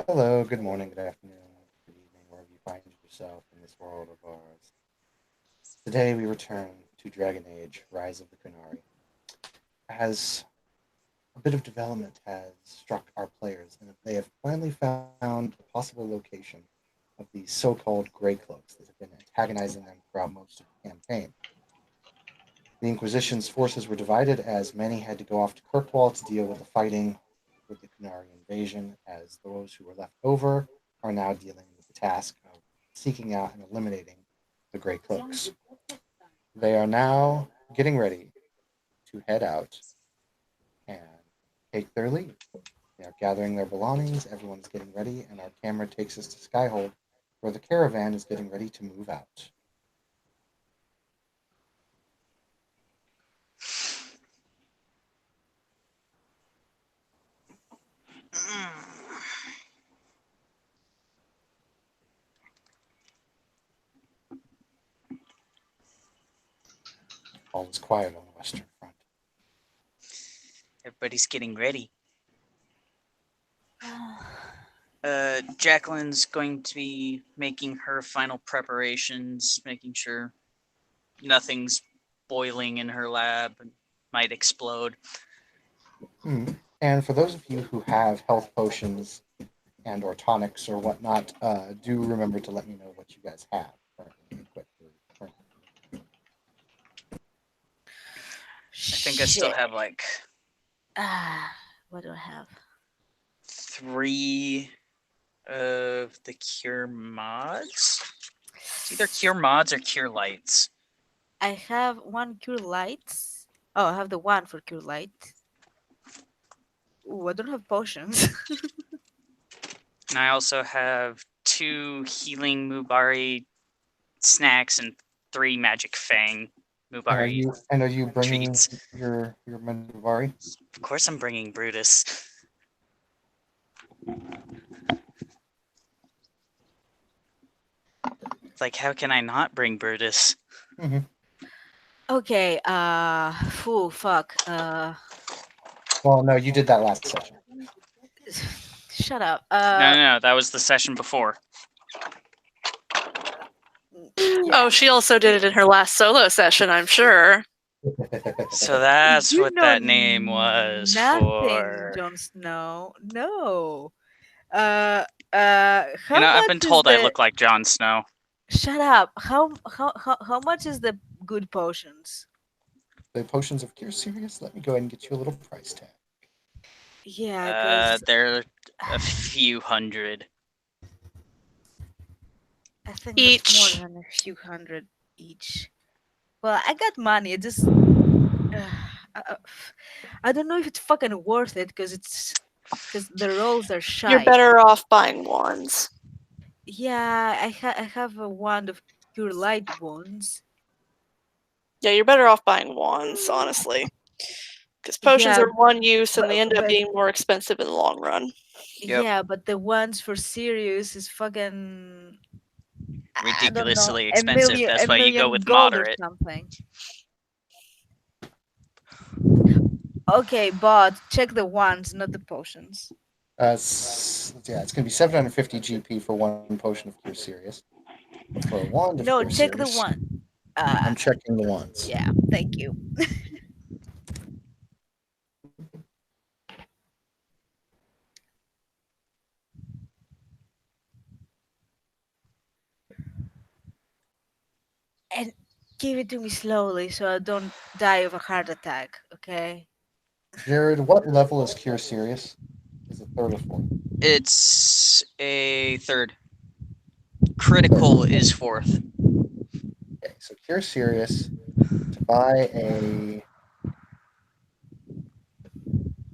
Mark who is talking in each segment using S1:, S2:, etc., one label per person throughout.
S1: Hello, good morning, good afternoon, good evening, wherever you find yourself in this world of ours. Today we return to Dragon Age: Rise of the Kunari. As a bit of development has struck our players, and they have finally found a possible location of these so-called Grey Cloaks that have been antagonizing them throughout most of the campaign. The Inquisition's forces were divided as many had to go off to Kirkwall to deal with the fighting with the Kunari invasion, as those who were left over are now dealing with the task of seeking out and eliminating the Grey Cloaks. They are now getting ready to head out and take their leave. They are gathering their belongings, everyone's getting ready, and our camera takes us to Skyhold, where the caravan is getting ready to move out. All is quiet on the Western Front.
S2: Everybody's getting ready. Jacqueline's going to be making her final preparations, making sure nothing's boiling in her lab and might explode.
S1: And for those of you who have health potions and or tonics or whatnot, do remember to let me know what you guys have currently equipped.
S2: I think I still have like
S3: what do I have?
S2: 3 of the cure mods. It's either cure mods or cure lights.
S3: I have 1 cure lights. Oh, I have the 1 for cure light. Ooh, I don't have potions.
S2: And I also have 2 healing Mubari snacks and 3 magic fang Mubari.
S1: And are you bringing
S2: treats.
S1: your Mubari?
S2: Of course, I'm bringing Brutus. Like, how can I not bring Brutus?
S1: Mm-hmm.
S3: Okay, fuck.
S1: Well, no, you did that last session.
S3: Shut up.
S2: No, that was the session before.
S4: Yeah. Oh, she also did it in her last solo session, I'm sure.
S2: So that's
S3: you
S2: what that name was for.
S3: Jon Snow. No.
S2: I've been told I look like Jon Snow.
S3: Shut up. How much is the good potions?
S1: The potions of cure serious. Let me go ahead and get you a little price tag.
S3: Yeah,
S2: they're a few hundred.
S3: I think that's more than a few hundred each. Well, I got money. It just I don't know if it's fucking worth it because the rolls are shy.
S4: You're better off buying wands.
S3: Yeah, I have a wand of cure light wounds.
S4: Yeah, you're better off buying wands, honestly. Because potions are one use and they end up being more expensive in the long run.
S2: Yep.
S3: Yeah, but the ones for Sirius is fucking
S2: ridiculously expensive. That's why you go with moderate.
S3: Or something. Okay, but check the wands, not the potions.
S1: Yeah, it's going to be 750 GP for 1 potion of cure serious. For a wand of
S3: no,
S1: cure
S3: check
S1: serious,
S3: the one.
S1: I'm checking the wands.
S3: Yeah, thank you. And give it to me slowly so I don't die of a heart attack, okay?
S1: Jared, what level is cure serious? Is it 3rd or 4th?
S2: It's a 3rd. Critical is 4th.
S1: Okay, so cure serious, to buy a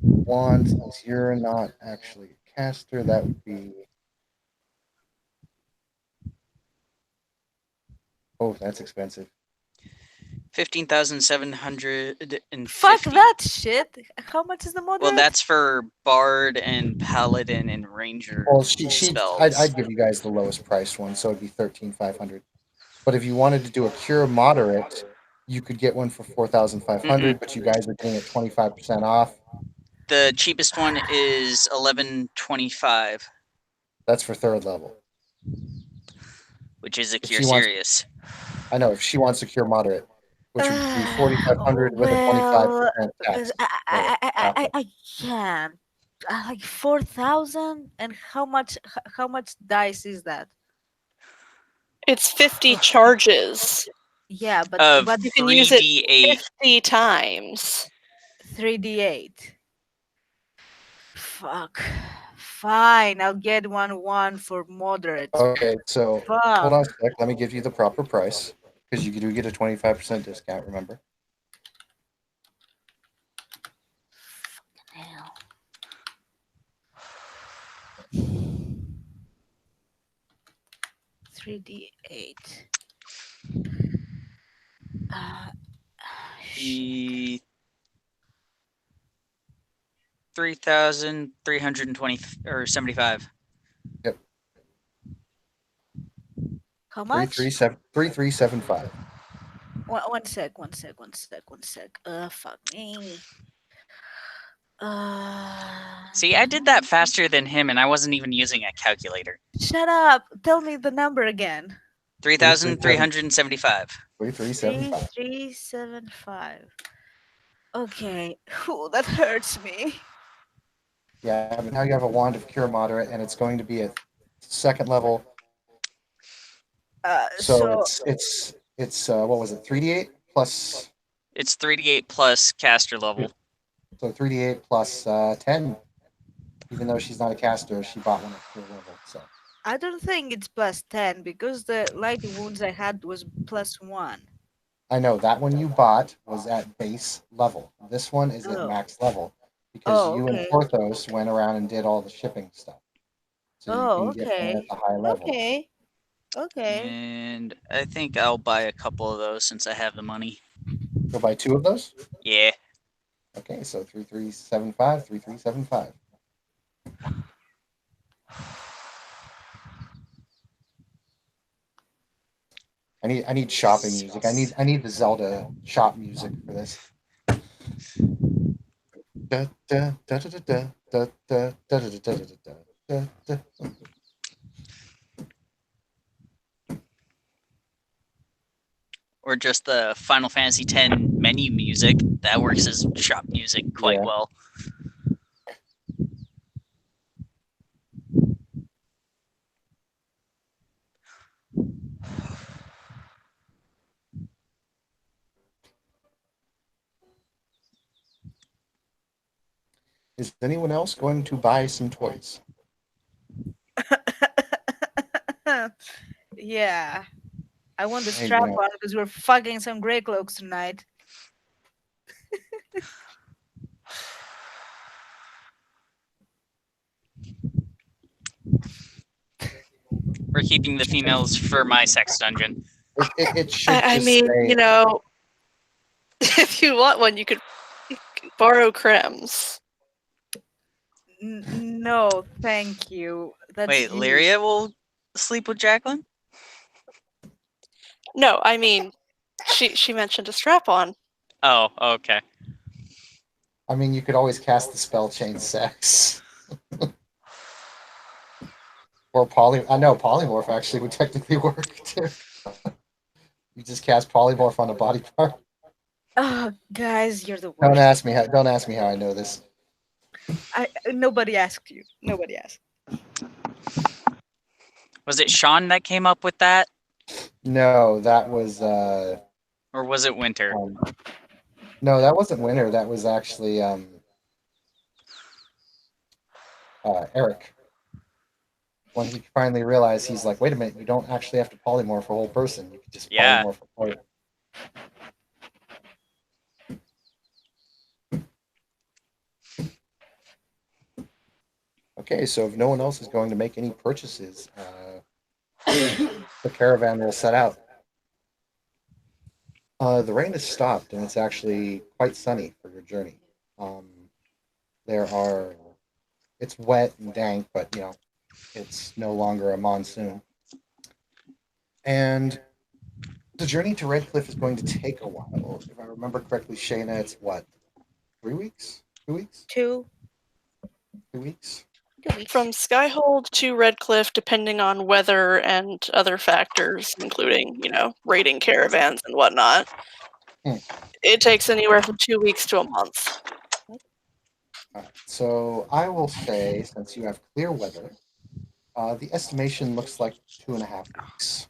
S1: wand, since you're not actually a caster, that would be... Oh, that's expensive.
S2: 15,750.
S3: Fuck that shit. How much is the moderate?
S2: Well, that's for Bard and Paladin and Ranger.
S1: Well,
S2: spells.
S1: I'd give you guys the lowest priced one, so it'd be 13,500. But if you wanted to do a cure moderate, you could get one for 4,500, but you guys are getting it 25% off.
S2: The cheapest one is 1125.
S1: That's for third level.
S2: Which is a
S1: If
S2: cure
S1: she wants-
S2: serious.
S1: I know if she wants to cure moderate, which would be 4,500 with a
S3: well,
S1: 25%
S3: because
S1: tax.
S3: I can't. Like 4,000, and how much dice is that?
S4: It's 50 charges.
S3: Yeah, but
S2: Of
S3: but
S4: You can use it
S2: 3d8.
S4: 50 times.
S3: 3d8. Fuck. Fine, I'll get one for moderate.
S1: Okay, so
S3: Fuck.
S1: hold on a sec. Let me give you the proper price because you do get a 25% discount. Remember?
S3: Hell. $3d8. Shit.
S2: The 3,320 or 75.
S3: How much?
S1: 3375.
S3: One sec. Fuck me.
S2: See, I did that faster than him, and I wasn't even using a calculator.
S3: Shut up. Tell me the number again.
S2: 3,375.
S1: 3375.
S3: 3375. Okay. Ooh, that hurts me.
S1: Yeah, but now you have a wand of cure moderate, and it's going to be at second level. So it's what was it? 3d8 plus.
S2: It's 3d8 plus caster level.
S1: So 3d8 plus 10. Even though she's not a caster, she bought one at cure level. So
S3: I don't think it's plus 10 because the light wounds I had was plus 1.
S1: I know that one you bought was at base level. This one is at
S3: Oh.
S1: max level because
S3: Oh,
S1: you
S3: okay.
S1: and Porthos went around and did all the shipping stuff. So
S3: Oh,
S1: you can get one at
S3: okay.
S1: the high level.
S3: Okay.
S2: And I think I'll buy a couple of those since I have the money.
S1: Go buy 2 of those?
S2: Yeah.
S1: Okay, so 3375, 3375. I need shopping music. I need the Zelda shop music for this. Da, da, da, da, da, da, da, da, da, da, da, da, da.
S2: Or just the Final Fantasy X menu music. That works as shop music quite
S1: Yeah.
S2: well.
S1: Is anyone else going to buy some toys?
S3: Yeah. I want the
S1: Hey, you
S3: strap
S1: know,
S3: on because we're fucking some grey cloaks tonight.
S2: We're keeping the females for my sex dungeon.
S1: it should
S4: I
S1: just
S4: mean,
S1: say,
S4: you know, if you want one, you could borrow Krems.
S3: No, thank you. That's
S2: Wait,
S3: you.
S2: Lyria will sleep with Jacqueline?
S4: No, I mean, she mentioned a strap on.
S2: Oh, okay.
S1: I mean, you could always cast the spell chain sex. Or I know polymorph actually would technically work too. You just cast polymorph on a body part.
S3: Oh, guys, you're the worst.
S1: Don't ask me how I know this.
S3: Nobody asked you. Nobody asked.
S2: Was it Sean that came up with that?
S1: No, that was
S2: Or was it Winter?
S1: no, that wasn't Winter. That was actually Eric. When he finally realized, he's like, wait a minute, you don't actually have to polymorph a whole person. You can just
S2: Yeah.
S1: polymorph a part. Okay, so if no one else is going to make any purchases, the caravan will set out. The rain has stopped, and it's actually quite sunny for your journey. It's wet and dank, but you know, it's no longer a monsoon. And the journey to Redcliffe is going to take a while. If I remember correctly, Shayna, it's what, 3 weeks? 2 weeks?
S3: 2.
S1: 2 weeks?
S3: 2 weeks.
S4: From Skyhold to Redcliffe, depending on weather and other factors, including, raiding caravans and whatnot, it takes anywhere from 2 weeks to a month.
S1: Alright, so I will say, since you have clear weather, the estimation looks like 2.5 weeks.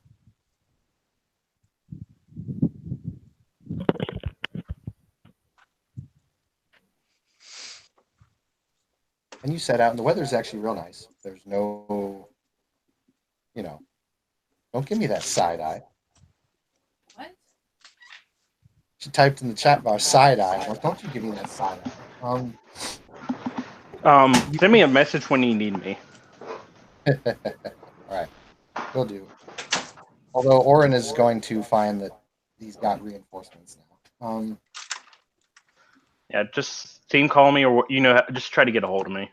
S1: And you set out, and the weather is actually real nice. There's no, don't give me that side eye.
S5: What?
S1: She typed in the chat bar side eye. I'm like, don't you give me that side eye.
S6: Send me a message when you need me.
S1: Alright, will do. Although Orin is going to find that he's got reinforcements now.
S6: Yeah, just team call me or just try to get a hold of me.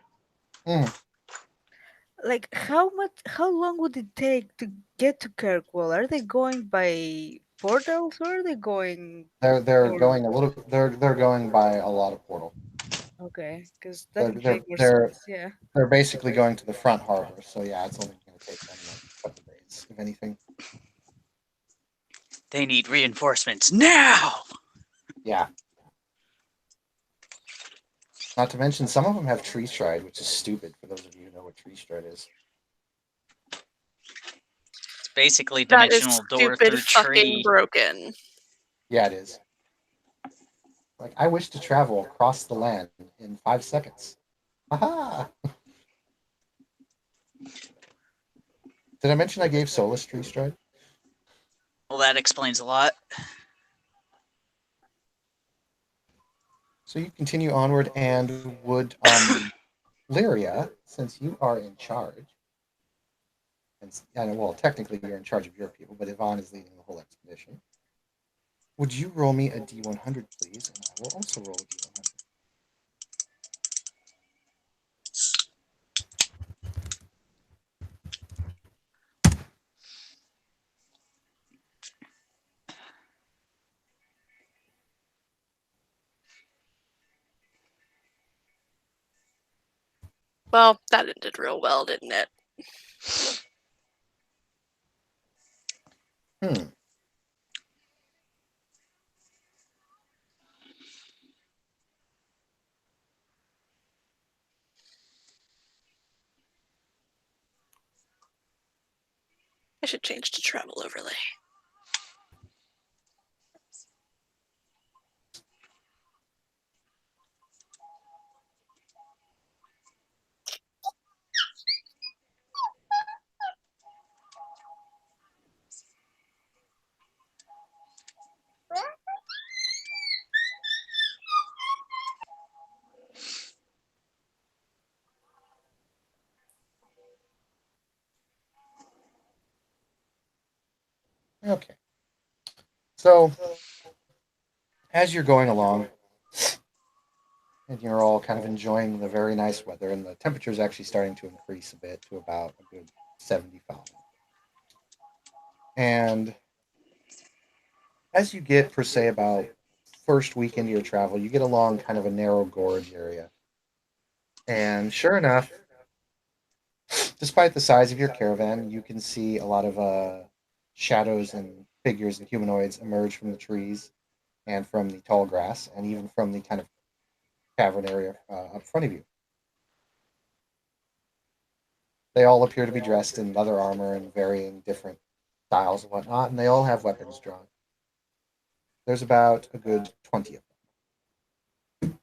S3: Like, how long would it take to get to Kirkwall? Are they going by portals or are they going?
S1: They're
S3: Or-
S1: going a little. They're going by a lot of portal.
S3: Okay, because that would
S1: They're
S3: make more
S1: they're
S3: sense. Yeah.
S1: they're basically going to the front harbor. So yeah, it's only going to take them like a couple days, if anything.
S2: They need reinforcements now.
S1: Yeah. Not to mention, some of them have tree stride, which is stupid for those of you who know what tree stride is.
S2: It's basically
S4: That is
S2: dimensional door
S4: stupid
S2: through
S4: fucking
S2: tree.
S4: broken.
S1: Yeah, it is. Like, I wish to travel across the land in 5 seconds. Aha! Did I mention I gave Solus tree stride?
S2: Well, that explains a lot.
S1: So you continue onward, and would Lyria, since you are in charge, and well, technically you're in charge of your people, but Yvonne is leading the whole expedition. Would you roll me a D100, please? And I will also roll a D100.
S4: Well, that ended real well, didn't it? I should change to travel overlay.
S1: Okay. So, as you're going along, and you're all kind of enjoying the very nice weather, and the temperature is actually starting to increase a bit to about a good 75. And as you get, per se, about first week into your travel, you get along kind of a narrow gorge area. And sure enough, despite the size of your caravan, you can see a lot of shadows and figures and humanoids emerge from the trees and from the tall grass and even from the kind of cavern area up front of you. They all appear to be dressed in leather armor and varying different styles and whatnot, and they all have weapons drawn. There's about a good 20 of them.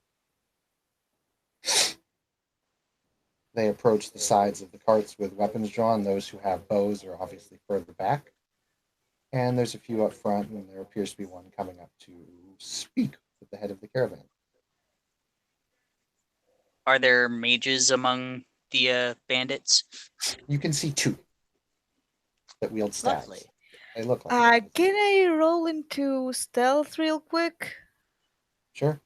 S1: They approach the sides of the carts with weapons drawn. Those who have bows are obviously further back. And there's a few up front, and there appears to be one coming up to speak with the head of the caravan.
S2: Are there mages among the bandits?
S1: You can see 2 that wield staves.
S2: Lovely.
S1: They look like
S3: Can I roll into stealth real quick?
S1: Sure.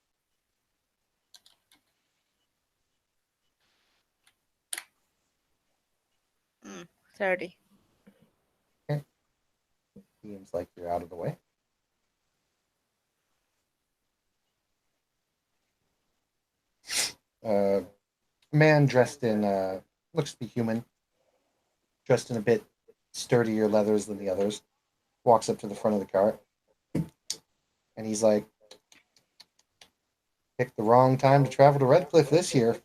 S3: Mm, 30.
S1: Seems like you're out of the way. Man dressed in looks to be human, dressed in a bit sturdier leathers than the others, walks up to the front of the cart, and he's like, picked the wrong time to travel to Redcliffe this year.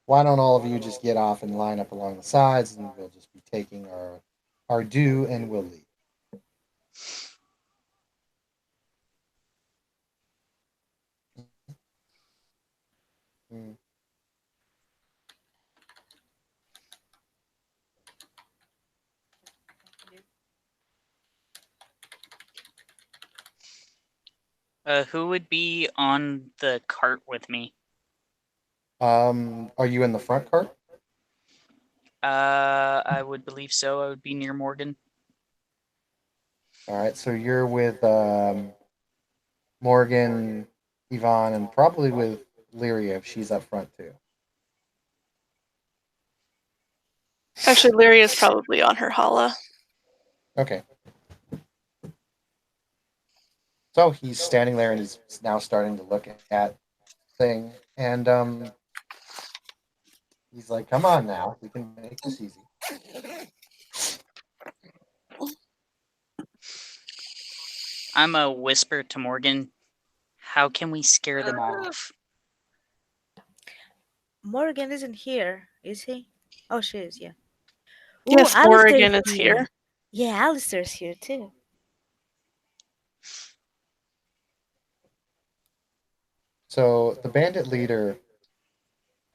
S1: Why don't all of you just get off and line up along the sides, and we'll just be taking our due, and we'll leave. Hmm.
S2: Who would be on the cart with me?
S1: Are you in the front cart?
S2: I would believe so. I would be near Morgan.
S1: All right, so you're with Morgan, Yvonne, and probably with Lyria if she's up front too.
S4: Actually, Lyria's probably on her hala.
S1: Okay. So he's standing there and he's now starting to look at thing, and he's like, "Come on now, we can make this easy."
S2: I'm a whisper to Morgan. How can we scare them off?
S3: Morgan isn't here, is he? Oh, she is, yeah. Ooh,
S4: Yes,
S3: Alistair's
S4: Morgan is here.
S3: Yeah, Alistair's here too.
S1: So the bandit leader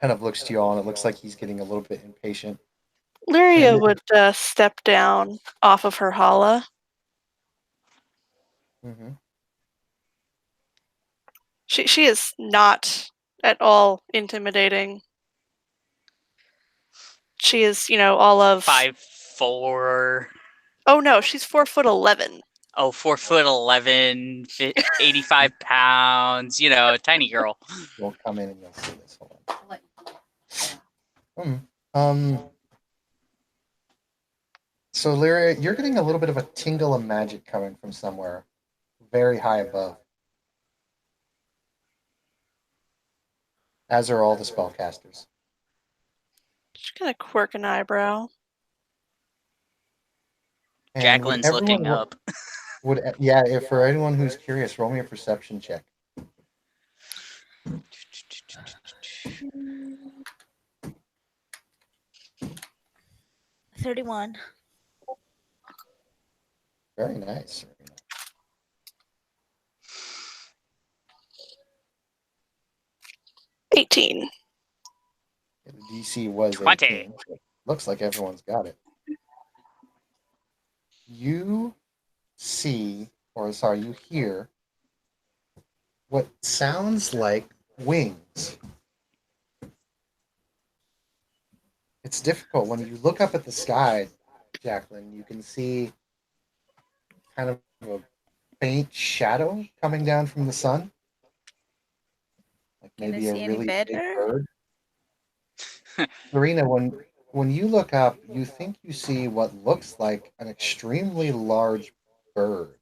S1: kind of looks to you all, and it looks like he's getting a little bit impatient.
S4: Lyria
S1: And-
S4: would step down off of her hala.
S1: Mhm.
S4: She is not at all intimidating. She is, all of
S2: 5'4".
S4: Oh no, she's 4'11".
S2: Oh, 4'11", 85 pounds. Tiny girl.
S1: We'll come in and you'll see this. Hold
S5: Like,
S1: on. So Lyria, you're getting a little bit of a tingle of magic coming from somewhere very high above. As are all the spellcasters.
S4: She's gonna quirk an eyebrow.
S1: And
S2: Jacqueline's looking up.
S1: If for anyone who's curious, roll me a perception check.
S3: 31.
S1: Very nice.
S4: 18.
S1: The DC was
S2: 20.
S1: 18. Looks like everyone's got it. You hear what sounds like wings. It's difficult. When you look up at the sky, Jacqueline, you can see kind of a faint shadow coming down from the sun. Like
S3: Can I
S1: maybe a
S3: see any
S1: really big
S3: better?
S1: bird. Serena, when you look up, you think you see what looks like an extremely large bird.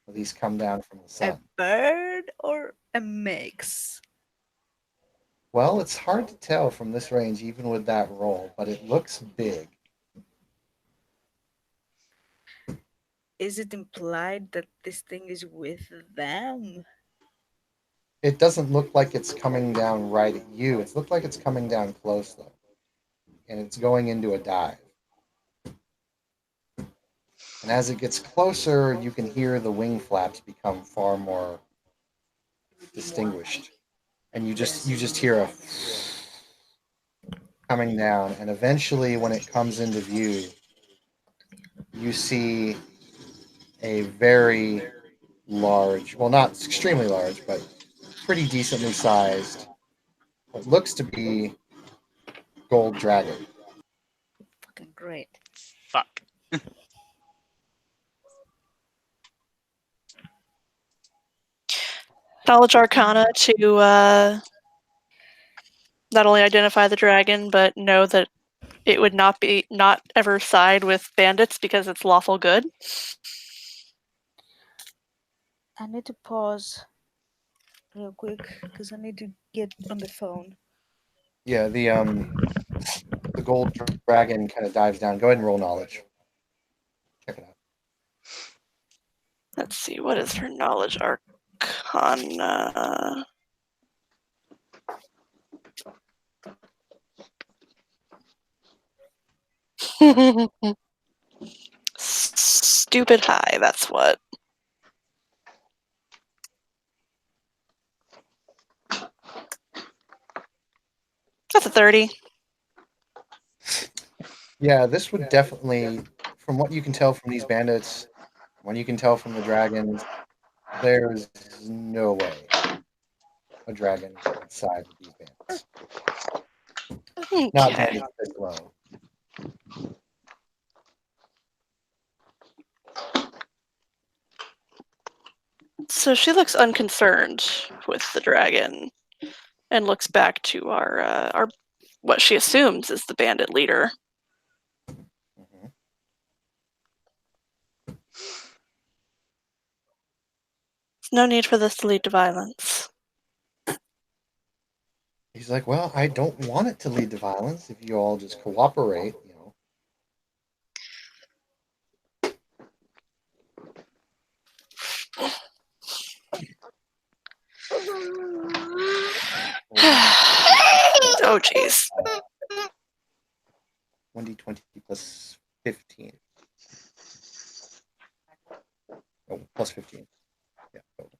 S1: These come down from the
S3: A
S1: sun.
S3: bird or a mix?
S1: Well, it's hard to tell from this range, even with that roll, but it looks big.
S3: Is it implied that this thing is with them?
S1: It doesn't look like it's coming down right at you. It looks like it's coming down close, though. And it's going into a dive. And as it gets closer, you can hear the wing flaps become far more distinguished. And you just hear a coming down, and eventually when it comes into view, you see a very large, well, not extremely large, but pretty decently sized, what looks to be gold dragon.
S3: Fucking great.
S2: Fuck.
S4: Knowledge Arcana to not only identify the dragon, but know that it would not ever side with bandits because it's lawful good.
S3: I need to pause real quick because I need to get on the phone.
S1: Yeah, the gold dragon kind of dives down. Go ahead and roll knowledge. Check it out.
S4: Let's see, what is her knowledge arcana? Stupid high, that's what. That's a 30.
S1: Yeah, this would definitely, from what you can tell from these bandits, when you can tell from the dragons, there's no way a dragon would side with these bandits. Not
S4: Okay.
S1: bandits this low.
S4: So she looks unconcerned with the dragon and looks back to our what she assumes is the bandit leader.
S1: Mhm.
S4: There's no need for this to lead to violence.
S1: He's like, well, I don't want it to lead to violence if you all just cooperate, you know.
S4: Oh, jeez.
S1: 1d20 plus 15. Oh, plus 15. Yeah. Total.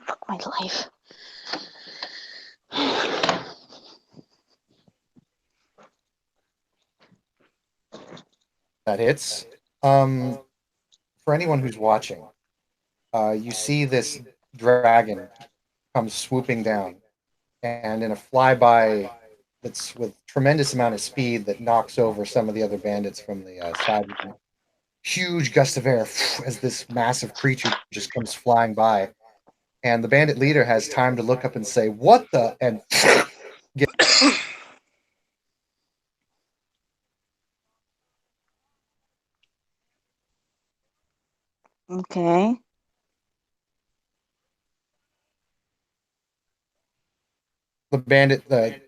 S7: Fuck my life.
S1: That hits. For anyone who's watching, you see this dragon come swooping down, and in a flyby that's with tremendous amount of speed that knocks over some of the other bandits from the side. Huge gust of air as this massive creature just comes flying by, and the bandit leader has time to look up and say, "What the?" and get.
S7: Okay.
S1: The bandit, the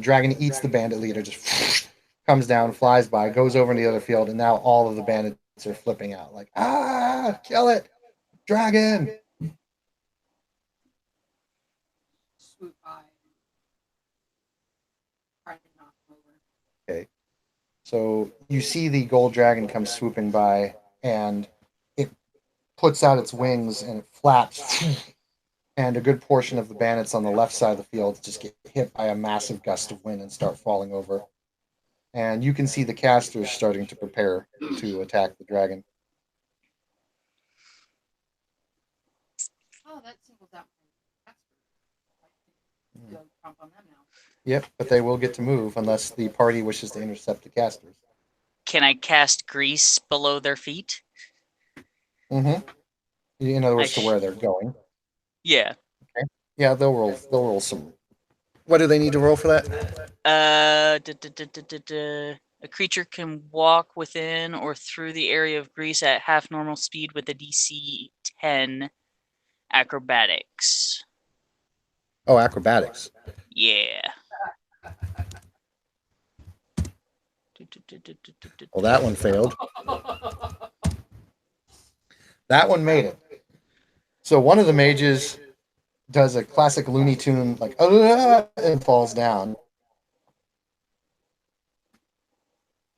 S1: dragon eats the bandit leader, just comes down, flies by, goes over in the other field, and now all of the bandits are flipping out, like, ah, kill it, dragon!
S5: Swoop by. Try to knock him over.
S1: Okay, so you see the gold dragon come swooping by, and it puts out its wings and it flaps, and a good portion of the bandits on the left side of the field just get hit by a massive gust of wind and start falling over. And you can see the casters starting to prepare to attack the dragon.
S5: Oh, that singles out my Casper. Go trump on them now.
S1: Yep, but they will get to move unless the party wishes to intercept the casters.
S2: Can I cast grease below their feet?
S1: Mm-hmm. In other words,
S2: I
S1: to
S2: sh-
S1: where they're going.
S2: Yeah.
S1: Yeah, they'll roll some. What do they need to roll for that?
S2: A creature can walk within or through the area of grease at half normal speed with a DC 10 acrobatics.
S1: Oh, acrobatics.
S2: Yeah.
S1: Well, that one failed. That one made it. So one of the mages does a classic Looney Tune, like, and falls down.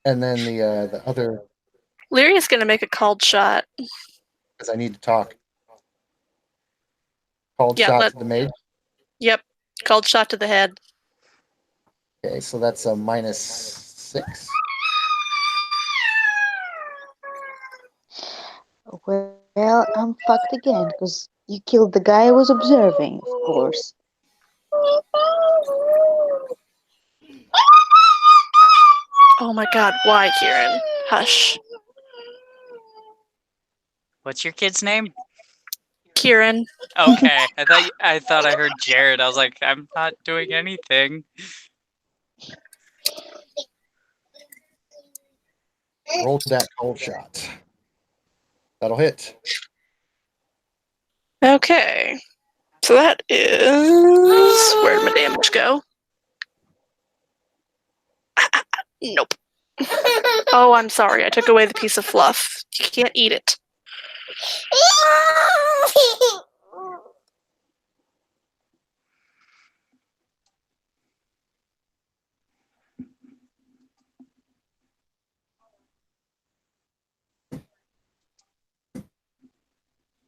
S1: And then the other,
S4: Larian's gonna make a called shot.
S1: because I need to talk. Called
S4: Yeah,
S1: shot to the mage.
S4: Yep, called shot to the head.
S1: Okay, so that's a -6.
S7: Well, I'm fucked again because you killed the guy I was observing, of course.
S4: Oh my god, why, Kieran? Hush.
S2: What's your kid's name?
S4: Kieran.
S2: Okay, I thought I heard Jared. I was like, I'm not doing anything.
S1: Roll that cold shot. That'll hit.
S4: Okay. So that is... Where'd my damage go? Nope. Oh, I'm sorry. I took away the piece of fluff. You can't eat it.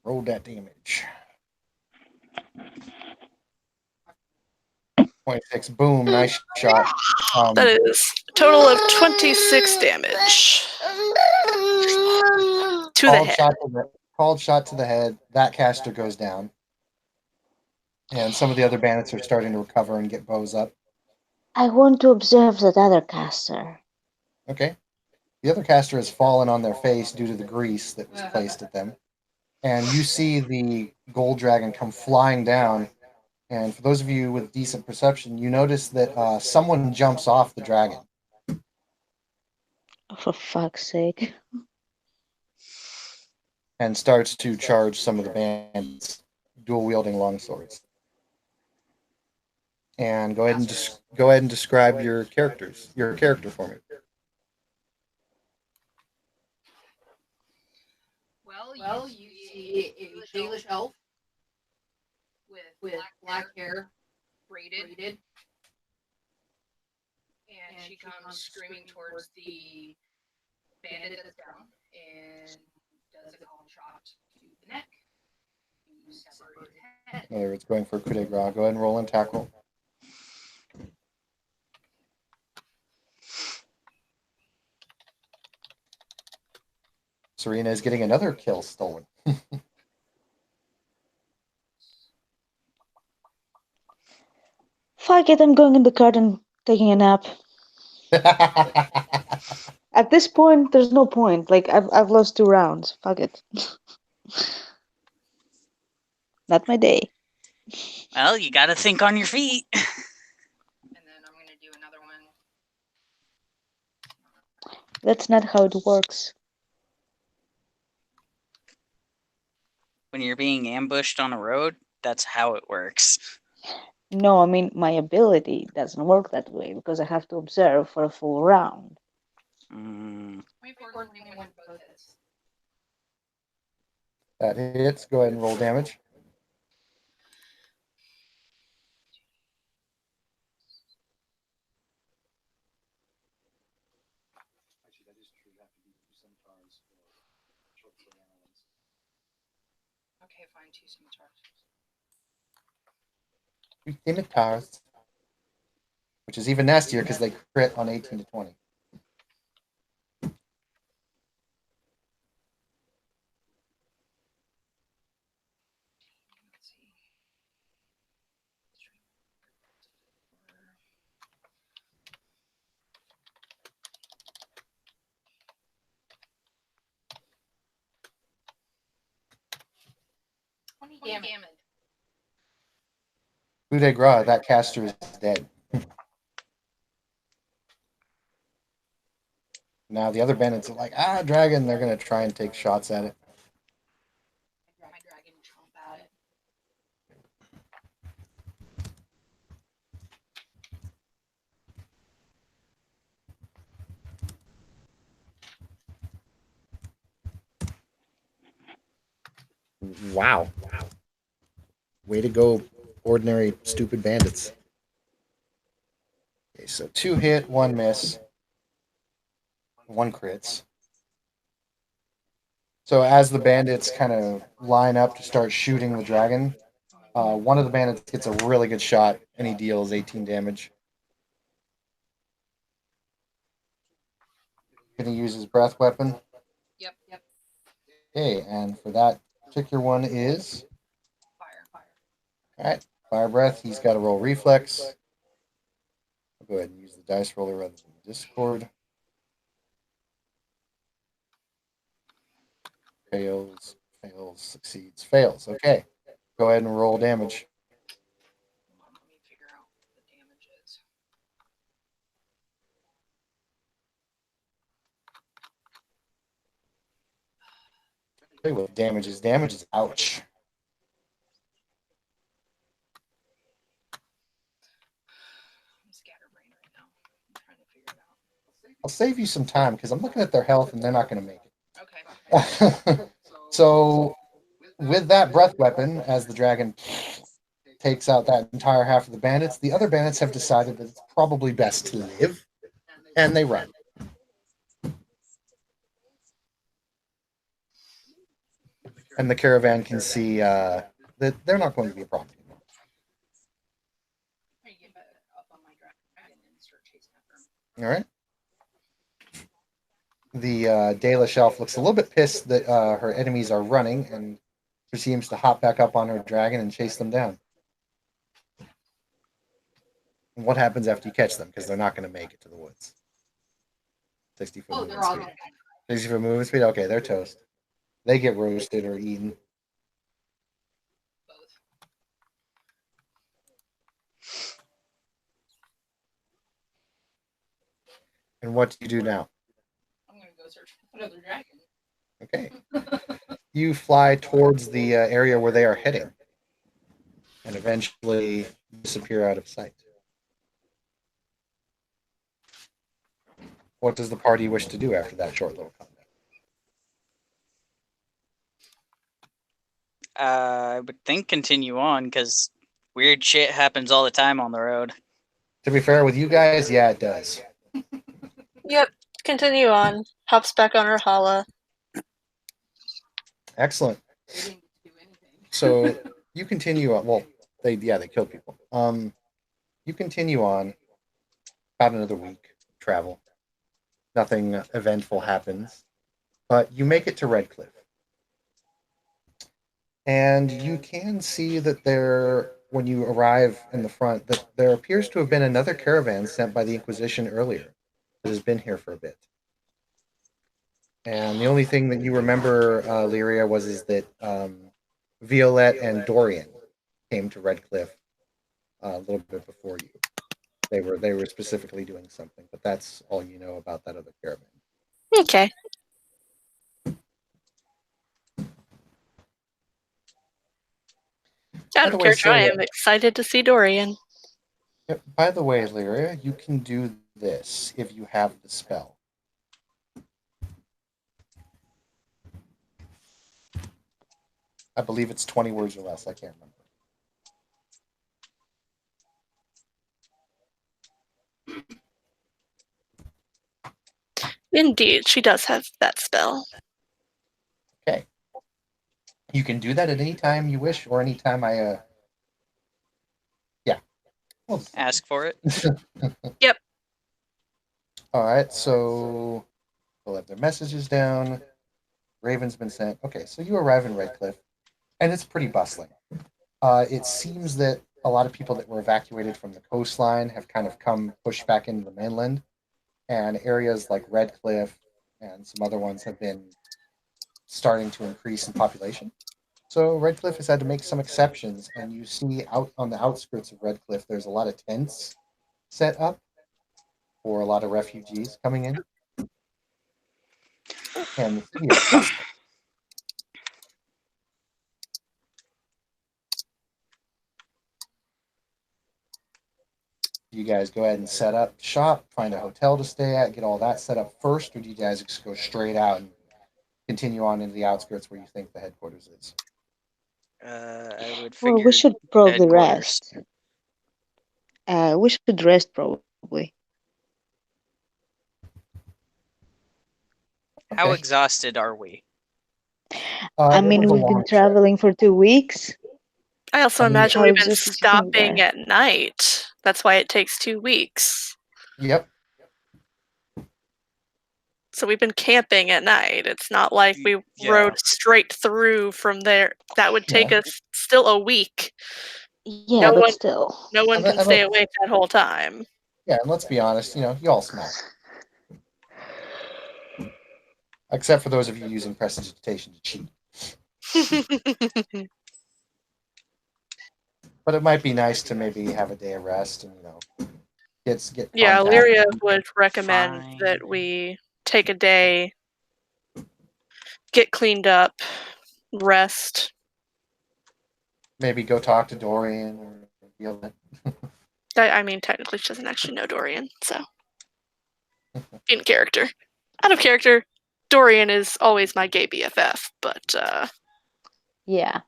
S1: Roll that damage. 26. Boom. Nice shot.
S4: That is a total of 26 damage. To the head.
S1: Called shot to the head. That caster goes down. And some of the other bandits are starting to recover and get bows up.
S7: I want to observe that other caster.
S1: Okay. The other caster has fallen on their face due to the grease that was placed at them. And you see the gold dragon come flying down. And for those of you with decent perception, you notice that someone jumps off the dragon.
S7: Oh, for fuck's sake.
S1: And starts to charge some of the bandits, dual wielding longswords. And go ahead and describe your character for me.
S5: Well, you see a Dalish elf with black hair, braided, and she comes screaming towards the bandit that's down and does a call shot to the neck. You sever his head.
S1: In other words, going for coup de grace. Go ahead and roll and tackle. Serena is getting another kill stolen.
S7: Fuck it, I'm going in the cart and taking a nap. At this point, there's no point. Like, I've lost 2 rounds. Fuck it. Not my day.
S2: Well, you got to think on your feet.
S5: And then I'm gonna do another one.
S7: That's not how it works.
S2: When you're being ambushed on a road, that's how it works.
S7: No, I mean, my ability doesn't work that way because I have to observe for a full round.
S5: 24, 21, both hits.
S1: That hits. Go ahead and roll damage.
S5: Okay, fine, 2 scimitars.
S1: 3 scimitars. Which is even nastier because they crit on 18 to 20.
S5: Let's see. 20 damage.
S1: Coup de grace, that caster is dead. Now the other bandits are like, dragon. They're going to try and take shots at it.
S5: My dragon chomp at it.
S1: Wow. Way to go, ordinary stupid bandits. Okay, so 2 hit, 1 miss, 1 crits. So as the bandits kind of line up to start shooting the dragon, one of the bandits gets a really good shot and he deals 18 damage. Can he use his breath weapon?
S5: Yep.
S1: Okay, and for that particular one is
S5: Fire.
S1: all right, fire breath. He's got to roll reflex. I'll go ahead and use the dice roller rather than Discord. Fails, succeeds, fails. Okay, go ahead and roll damage.
S5: Let me figure out what the damage is.
S1: Okay, what damage is damage is ouch.
S5: I'm scatterbrained right now. I'm trying to figure it out.
S1: I'll save you some time because I'm looking at their health and they're not going to make
S5: Okay.
S1: it. So, with that breath weapon, as the dragon takes out that entire half of the bandits, the other bandits have decided that it's probably best to live, and they run. And the caravan can see that they're not going to be a problem anymore.
S5: I get up on my dragon and start chasing after him.
S1: All right. The Dela Shelf looks a little bit pissed that her enemies are running, and she seems to hop back up on her dragon and chase them down. And what happens after you catch them? Because they're not going to make it to the woods. 60 foot
S5: Oh, they're
S1: movement
S5: all
S1: speed.
S5: dead.
S1: 60 foot movement speed? Okay, they're toast. They get roasted or eaten.
S5: Both.
S1: And what do you do now?
S5: I'm gonna go search for another dragon.
S1: Okay. You fly towards the area where they are heading and eventually disappear out of sight. What does the party wish to do after that short little combat?
S2: I would think continue on because weird shit happens all the time on the road.
S1: To be fair with you guys, yeah, it does.
S4: Yep. Continue on. Hops back on her holla.
S1: Excellent.
S5: They didn't do anything.
S1: So you continue on. Well, they killed people. You continue on about another week travel. Nothing eventful happens, but you make it to Redcliffe. And you can see that when you arrive in the front, that there appears to have been another caravan sent by the Inquisition earlier that has been here for a bit. And the only thing that you remember, Lyria, is that Violette and Dorian came to Redcliffe a little bit before you. They were specifically doing something, but that's all you know about that other caravan.
S4: Okay. Out
S1: the
S4: of
S1: way,
S4: character, I
S1: so-
S4: am excited to see Dorian.
S1: Yep. By the way, Lyria, you can do this if you have the spell. I believe it's 20 words or less. I can't remember.
S4: Indeed, she does have that spell.
S1: Okay. You can do that at any time you wish, or any time I. Yeah. Well,
S2: Ask for it.
S4: Yep.
S1: all right. So we'll have their messages down. Raven's been sent. Okay. So you arrive in Redcliffe, and it's pretty bustling. It seems that a lot of people that were evacuated from the coastline have kind of pushed back into the mainland, and areas like Redcliffe and some other ones have been starting to increase in population. So Redcliffe has had to make some exceptions, and you see out on the outskirts of Redcliffe, there's a lot of tents set up for a lot of refugees coming in. And the city is bustling. You guys go ahead and set up shop, find a hotel to stay at, get all that set up first, or do you guys just go straight out and continue on into the outskirts where you think the headquarters is?
S2: I would figure.
S7: Well, we should probably
S2: headquarters.
S7: rest. We should rest probably.
S2: How
S1: Okay.
S2: exhausted are we?
S7: I
S1: It
S7: mean,
S1: was a
S7: we've been
S1: long trip.
S7: traveling for 2 weeks.
S4: I also
S1: I mean,
S4: imagine
S7: how
S4: we've been
S7: exhausted you think
S4: stopping
S7: they are?
S4: at night. That's why it takes 2 weeks.
S1: Yep.
S4: So we've been camping at night. It's not like we
S2: Yeah.
S4: rode straight through from there. That would take
S1: Yeah.
S4: us still a week.
S7: Yeah,
S4: No
S7: but
S4: one-
S7: still.
S4: No one
S1: And
S4: can
S1: let-
S4: stay awake that whole time.
S1: Yeah, and let's be honest, you all smell. Except for those of you using prestidigitation to cheat. But it might be nice to maybe have a day of rest and get
S4: Yeah,
S1: contact.
S4: Lyria would recommend
S2: Fine.
S4: that we take a day, get cleaned up, rest.
S1: Maybe go talk to Dorian or Violet.
S4: I mean, technically, she doesn't actually know Dorian, so in character. Out of character, Dorian is always my gay BFF, but
S7: Yeah.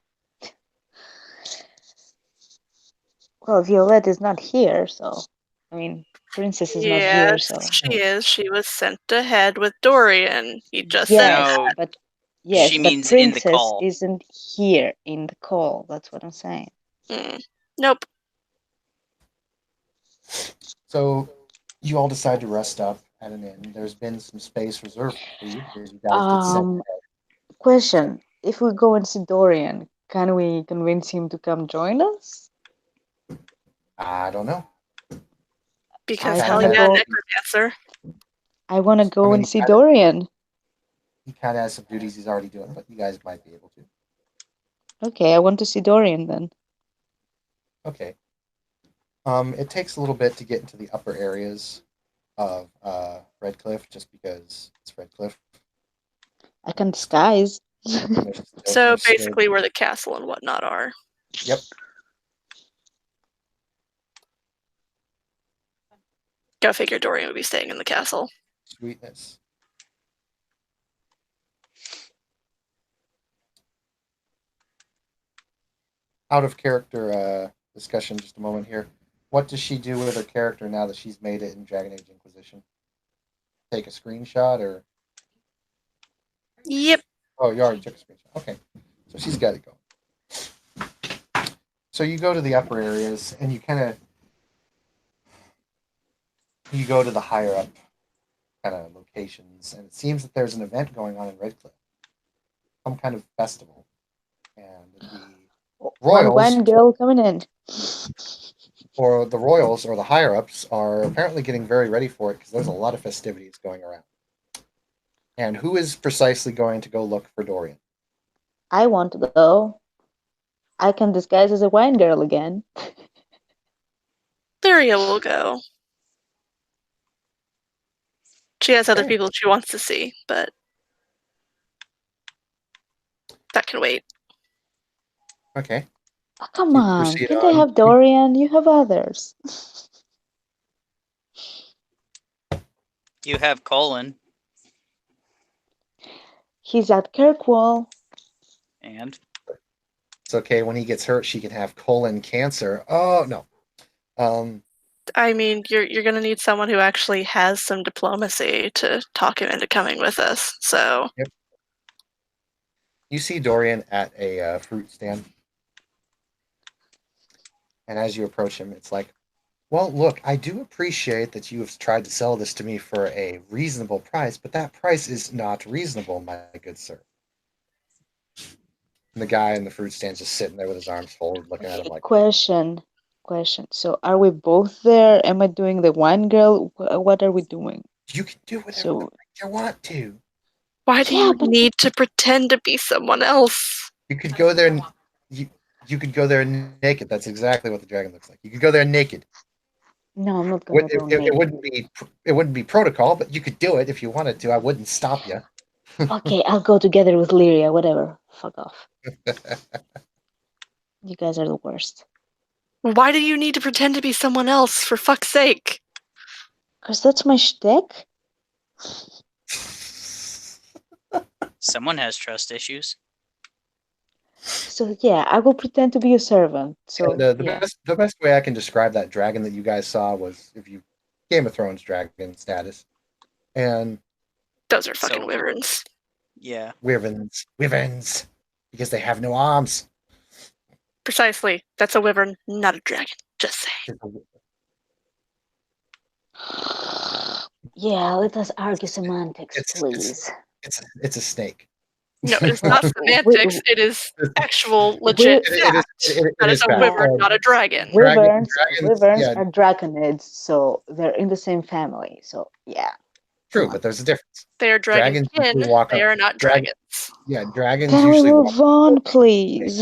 S7: Well, Violette is not here, so I mean, Princess is not here,
S4: yes,
S7: so
S4: she is. She was sent ahead with Dorian. He just said
S7: yes,
S2: No,
S4: that.
S7: but yes,
S2: she
S7: but
S2: means in the
S7: Princess
S2: call.
S7: isn't here in the call. That's what I'm saying.
S4: Nope.
S1: So you all decide to rest up at an inn. There's been some space reserved for you because you guys did send.
S7: Question: if we go and see Dorian, can we convince him to come join us?
S1: I don't know.
S4: Because
S7: I
S4: hell
S7: wanna
S4: yeah,
S7: go-
S4: necromancer.
S7: I want to go
S1: I mean,
S7: and see
S1: kinda-
S7: Dorian.
S1: He kind of has some duties he's already doing, but you guys might be able to.
S7: Okay, I want to see Dorian then.
S1: Okay. It takes a little bit to get into the upper areas of Redcliffe, just because it's Redcliffe.
S7: I can disguise.
S4: So
S1: There's
S4: basically, where the castle and whatnot are.
S1: Yep.
S4: Go figure Dorian would be staying in the castle.
S1: Sweetness. Out of character discussion, just a moment here. What does she do with her character now that she's made it in Dragon Age Inquisition? Take a screenshot or?
S4: Yep.
S1: Oh, you already took a screenshot. Okay, so she's got it going. So you go to the upper areas and you go to the higher up kind of locations, and it seems that there's an event going on in Redcliffe, some kind of festival, and the royals
S7: One girl coming in.
S1: or the royals or the higher ups are apparently getting very ready for it because there's a lot of festivities going around. And who is precisely going to go look for Dorian?
S7: I want to go. I can disguise as a wine girl again.
S4: Lyria will go. She has other
S1: Okay.
S4: people she wants to see, but that can wait.
S1: Okay.
S7: Oh, come
S1: You
S7: on.
S1: proceed
S7: Didn't I
S1: on.
S7: have Dorian? You have others.
S2: You have Colin,
S7: He's at Kirkwall.
S2: and
S1: It's okay. When he gets hurt, she can have colon cancer. Oh, no.
S4: I mean, you're gonna need someone who actually has some diplomacy to talk him into coming with us. So
S1: You see Dorian at a fruit stand. And as you approach him, it's like, well, look, I do appreciate that you have tried to sell this to me for a reasonable price, but that price is not reasonable, my good sir. And the guy in the fruit stand's just sitting there with his arms folded, looking at him like,
S7: Question. So are we both there? Am I doing the wine girl? What are we doing?
S1: you can do whatever
S7: So
S1: the fuck you want to.
S4: why do
S7: Yeah,
S4: you
S7: but-
S4: need to pretend to be someone else?
S1: You could go there and you could go there naked. That's exactly what the dragon looks like. You could go there naked.
S7: no, I'm not gonna go
S1: It
S7: naked.
S1: wouldn't be protocol, but you could do it if you wanted to. I wouldn't stop you.
S7: Okay, I'll go together with Lyria. Whatever. Fuck off. You guys are the worst.
S4: Why do you need to pretend to be someone else, for fuck's sake?
S7: Cause that's my shtick.
S2: someone has trust issues.
S7: So yeah, I will pretend to be a servant. So
S1: And, the
S7: yeah.
S1: best way I can describe that dragon that you guys saw was if you Game of Thrones dragon status, and
S4: Those are fucking
S2: So-
S4: wyverns.
S2: Yeah.
S1: wyverns, because they have no arms.
S4: Precisely. That's a wyvern, not a dragon. Just saying.
S7: Yeah, let us argue semantics,
S1: It's-
S7: please.
S1: It's a snake.
S4: No, it is not semantics. It is actual legit fact. That is a
S1: fact.
S4: wyvern, not a dragon.
S7: Wyverns
S1: dragons, yeah.
S7: are draconids, so they're in the same family. So yeah.
S1: True, but there's a difference.
S4: They are
S1: Dragons
S4: dragonkin.
S1: usually walk
S4: They
S1: up.
S4: are not
S1: Dragon-
S4: dragons.
S1: Yeah, dragons
S7: Can we
S1: usually
S7: move on, please?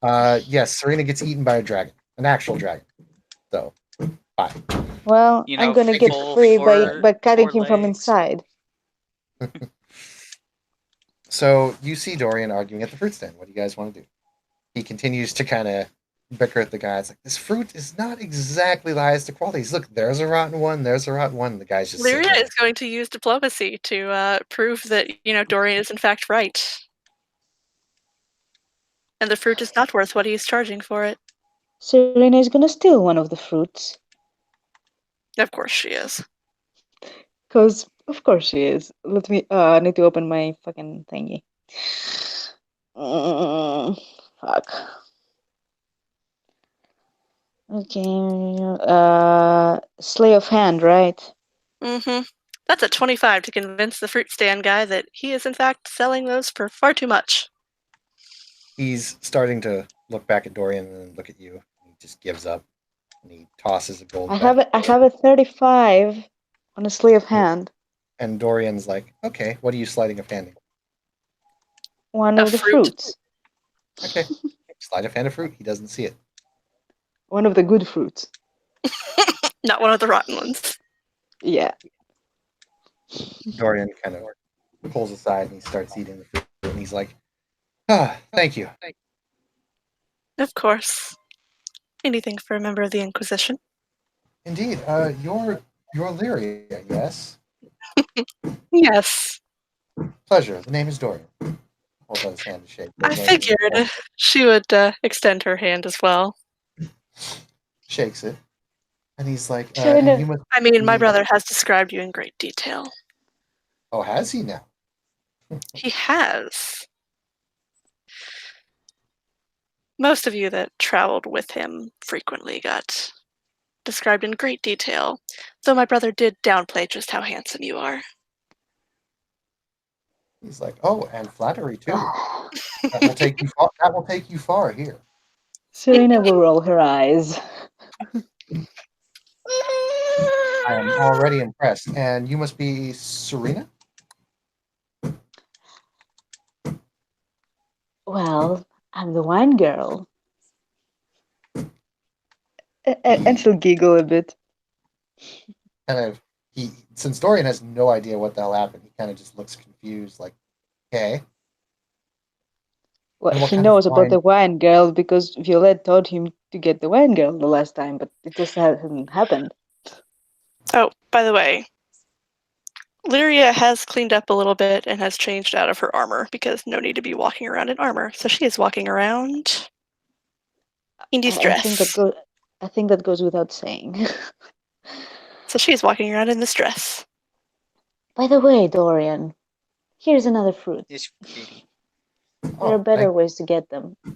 S1: Yes, Serena gets eaten by a dragon, an actual dragon. So, bye.
S7: Well,
S2: You
S7: I'm
S2: know,
S7: gonna get
S2: full
S7: free
S2: four-
S7: by cutting
S2: four
S7: him from
S2: legs.
S7: inside.
S1: So you see Dorian arguing at the fruit stand. What do you guys want to do? He continues to kind of bicker at the guy. It's like, this fruit is not exactly the highest of qualities. Look, there's a rotten one. There's a rotten one. And the guy's just sitting
S4: Lyria
S1: there.
S4: is going to use diplomacy to prove that, Dorian is in fact right. And the fruit is not worth what he's charging for it.
S7: Serena is gonna steal one of the fruits.
S4: Of course she is.
S7: Because, of course she is. Let me, I need to open my fucking thingy. Fuck. Okay, Slay of Hand, right?
S4: Mm-hmm. That's a 25 to convince the fruit stand guy that he is in fact selling those for far too much.
S1: He's starting to look back at Dorian and then look at you. He just gives up. And he tosses a gold
S7: I
S1: back.
S7: have a 35 on a Slay of Hand.
S1: And Dorian's like, okay, what are you sliding of handing?
S7: One
S4: A
S7: of the
S4: fruit.
S7: fruits.
S1: Okay. Slide of hand of fruit. He doesn't see it.
S7: One of the good fruits.
S4: Not one of the rotten ones.
S7: Yeah.
S1: Dorian kind of pulls aside and he starts eating the fruit. And he's like, thank you.
S4: Of course. Anything for a member of the Inquisition.
S1: Indeed. You're Lyria, yes?
S4: Yes.
S1: Pleasure. The name is Dorian. Holds out his hand to shake.
S4: I figured she would extend her hand as well.
S1: Shakes it. And he's like,
S7: Serena.
S1: and you must
S4: I mean, my
S1: be-
S4: brother has described you in great detail.
S1: Oh, has he now?
S4: He has. Most of you that traveled with him frequently got described in great detail, though my brother did downplay just how handsome you are.
S1: He's like, oh, and flattery too. That will take you far. That will take you far here.
S7: Serena will roll her eyes.
S1: I am already impressed. And you must be Serena?
S7: Well, I'm the wine girl. And she'll giggle a bit.
S1: Kind of, since Dorian has no idea what the hell happened, he kind of just looks confused, like, okay.
S7: Well,
S1: And what
S7: he
S1: kind of
S7: knows about
S1: wine?
S7: the wine girl because Violette told him to get the wine girl the last time, but it just hasn't happened.
S4: Oh, by the way, Lyria has cleaned up a little bit and has changed out of her armor because no need to be walking around in armor. So she is walking around in this dress.
S7: I think that goes without saying.
S4: So she is walking around in this dress.
S7: By the way, Dorian, here's another fruit.
S2: It's pretty.
S7: There are better ways to get them.
S1: I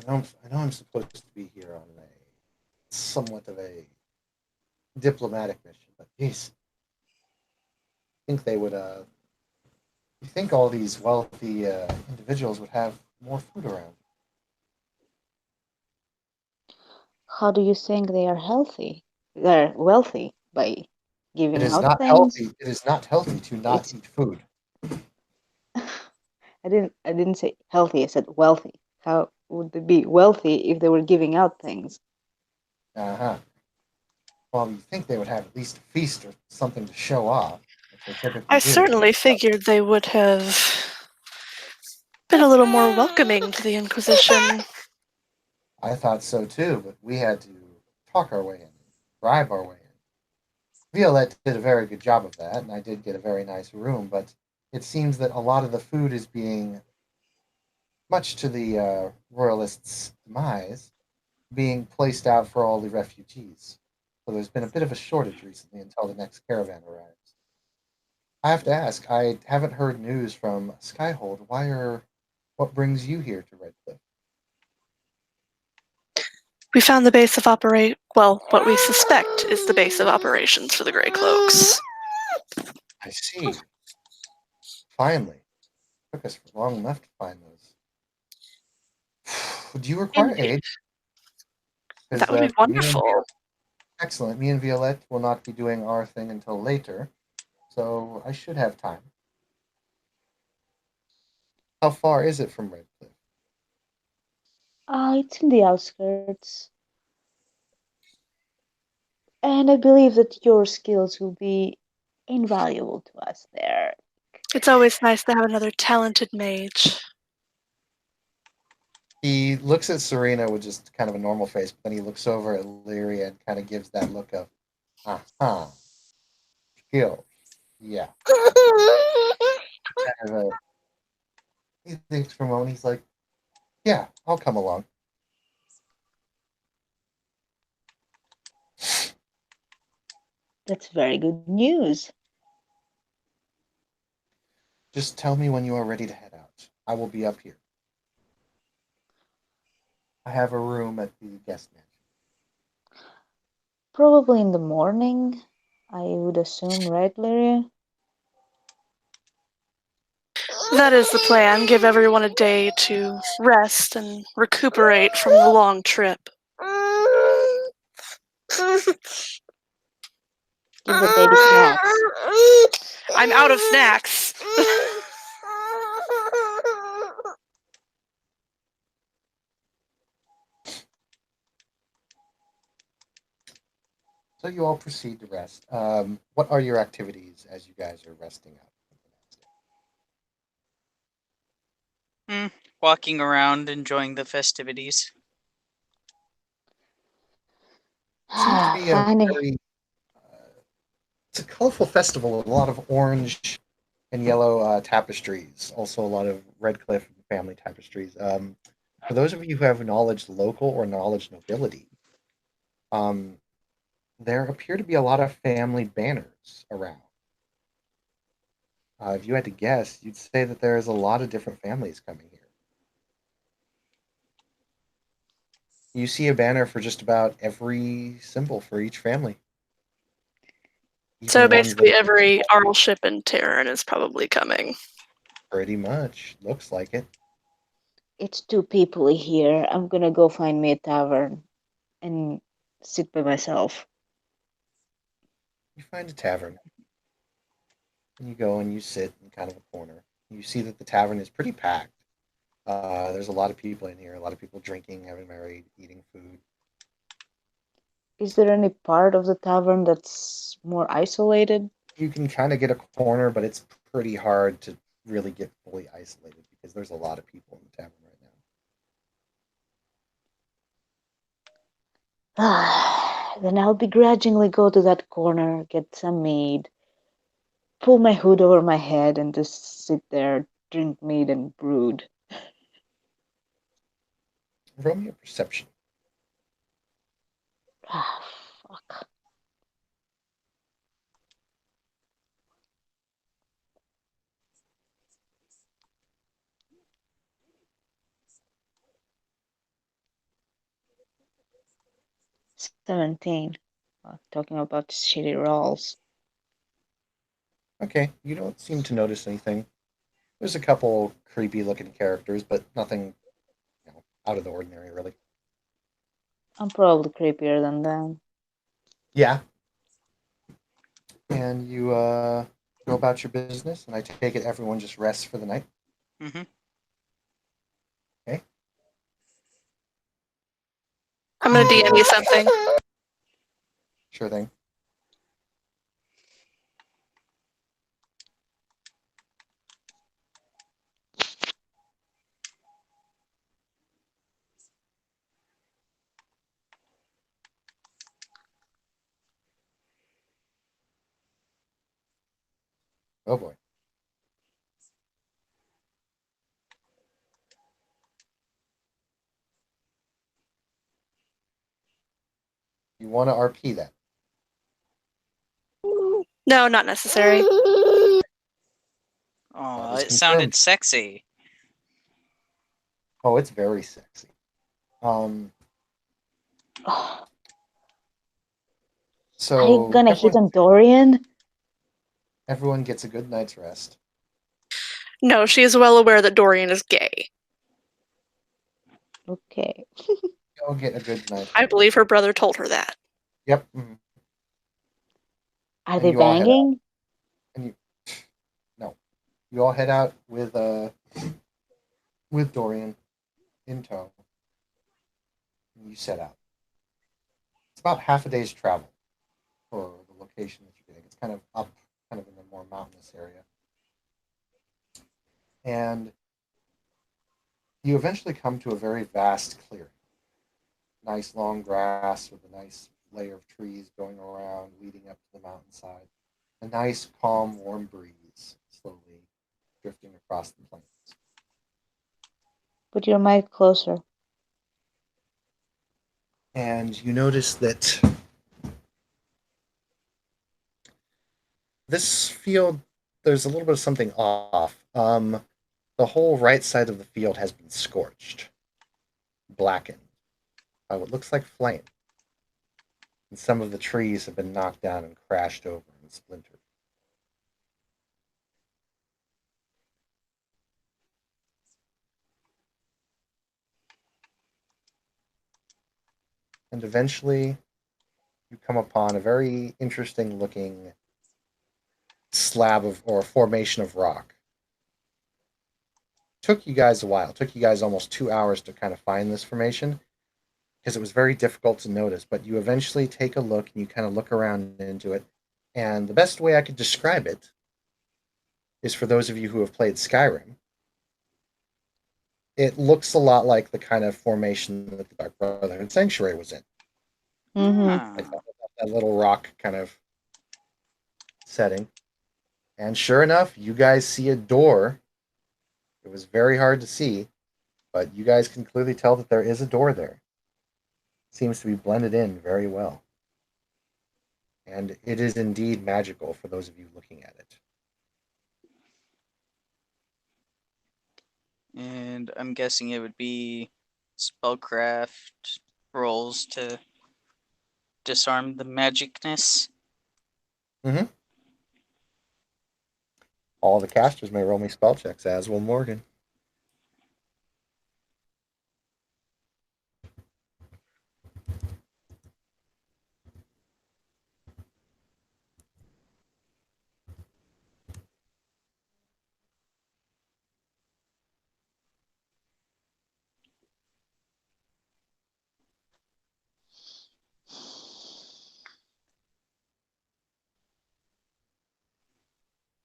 S1: know I'm supposed to be here on a somewhat of a diplomatic mission, but geez, I think they would. You think all these wealthy individuals would have more food around?
S7: How do you think they are healthy? They're wealthy by giving
S1: It is
S7: out
S1: not
S7: things.
S1: healthy. It is not healthy to not eat food.
S7: I didn't say healthy. I said wealthy. How would they be wealthy if they were giving out things?
S1: Uh-huh. Well, you think they would have at least a feast or something to show off. Which they typically
S4: I
S1: do.
S4: certainly figured they would have been a little more welcoming to the Inquisition.
S1: I thought so too, but we had to talk our way in, bribe our way in. Violette did a very good job of that, and I did get a very nice room, but it seems that a lot of the food is being, much to the royalists' demise, being placed out for all the refugees. So there's been a bit of a shortage recently until the next caravan arrives. I have to ask, I haven't heard news from Skyhold. What brings you here to Redcliffe?
S4: We found the base of what we suspect is the base of operations for the Grey Cloaks.
S1: I see. Finally. It took us long enough to find those. Do you require aid?
S4: That would be wonderful.
S1: Excellent. Me and Violette will not be doing our thing until later, so I should have time. How far is it from Redcliffe?
S7: It's in the outskirts. And I believe that your skills will be invaluable to us there.
S4: It's always nice to have another talented mage.
S1: He looks at Serena with just kind of a normal face, but then he looks over at Lyria and kind of gives that look of, skill. Yeah. Kind of he thinks for a moment. He's like, yeah, I'll come along.
S7: That's very good news.
S1: Just tell me when you are ready to head out. I will be up here. I have a room at the guest mansion.
S7: Probably in the morning, I would assume, right, Lyria?
S4: That is the plan. Give everyone a day to rest and recuperate from the long trip.
S7: Give the baby snacks.
S4: I'm out of snacks.
S1: So you all proceed to rest. What are your activities as you guys are resting up?
S2: Walking around, enjoying the festivities.
S1: Seems to be a
S7: Finding
S1: very it's a colorful festival with a lot of orange and yellow tapestries. Also, a lot of Redcliffe family tapestries. For those of you who have knowledge local or knowledge nobility, um, there appear to be a lot of family banners around. If you had to guess, you'd say that there's a lot of different families coming here. You see a banner for just about every symbol for each family.
S4: So
S1: Even ones
S4: basically
S1: that
S4: every Arl ship in Terran is probably coming.
S1: pretty much looks like it.
S7: it's too peoply here. I'm gonna go find me a tavern and sit by myself.
S1: You find a tavern, and you go and you sit in kind of a corner. You see that the tavern is pretty packed. There's a lot of people in here, a lot of people drinking, having merry, eating food.
S7: Is there any part of the tavern that's more isolated?
S1: You can kind of get a corner, but it's pretty hard to really get fully isolated because there's a lot of people in the tavern right now.
S7: Then I'll begrudgingly go to that corner, get some mead, pull my hood over my head, and just sit there, drink mead and brood.
S1: Roll me a perception.
S7: Fuck. $17. Talking about shitty rolls.
S1: Okay, you don't seem to notice anything. There's a couple creepy looking characters, but nothing out of the ordinary, really.
S7: I'm probably creepier than them.
S1: Yeah. And you go about your business, and I take it everyone just rests for the night.
S2: Mm-hmm.
S1: Okay.
S4: I'm gonna DM you something.
S1: Sure thing. Oh boy. You want to RP that?
S4: No, not necessary.
S2: Oh,
S1: is
S2: it sounded
S1: confirmed.
S2: sexy.
S1: Oh, it's very sexy. Um,
S7: Oh,
S1: so
S7: are you gonna hit
S1: everyone,
S7: on Dorian?
S1: everyone gets a good night's rest.
S4: No, she is well aware that Dorian is gay.
S7: Okay.
S1: You all get a good night's
S4: I
S1: rest.
S4: believe her brother told her that.
S1: Yep. Mhm.
S7: Are
S1: And
S7: they
S1: you all head out.
S7: banging?
S1: And you, no, you all head out with Dorian in tow. And you set out. It's about half a day's travel for the location that you're getting. It's kind of up, kind of in the more mountainous area. And you eventually come to a very vast clearing. Nice long grass with a nice layer of trees going around, leading up to the mountainside. A nice, calm, warm breeze slowly drifting across the plains.
S7: Put your mic closer.
S1: And you notice that this field, there's a little bit of something off. The whole right side of the field has been scorched, blackened by what looks like flame. And some of the trees have been knocked down and crashed over and splintered. And eventually, you come upon a very interesting looking slab of, or formation of rock. Took you guys a while. Took you guys almost 2 hours to kind of find this formation because it was very difficult to notice. But you eventually take a look and you kind of look around into it. And the best way I could describe it is for those of you who have played Skyrim. It looks a lot like the kind of formation that the Dark Brotherhood Sanctuary was in.
S7: Mm-hmm.
S2: Ah.
S1: Like that little rock kind of setting. And sure enough, you guys see a door. It was very hard to see, but you guys can clearly tell that there is a door there. Seems to be blended in very well. And it is indeed magical for those of you looking at it.
S2: And I'm guessing it would be spellcraft rolls to disarm the magicness.
S1: All the casters may roll me spell checks, as will Morgan.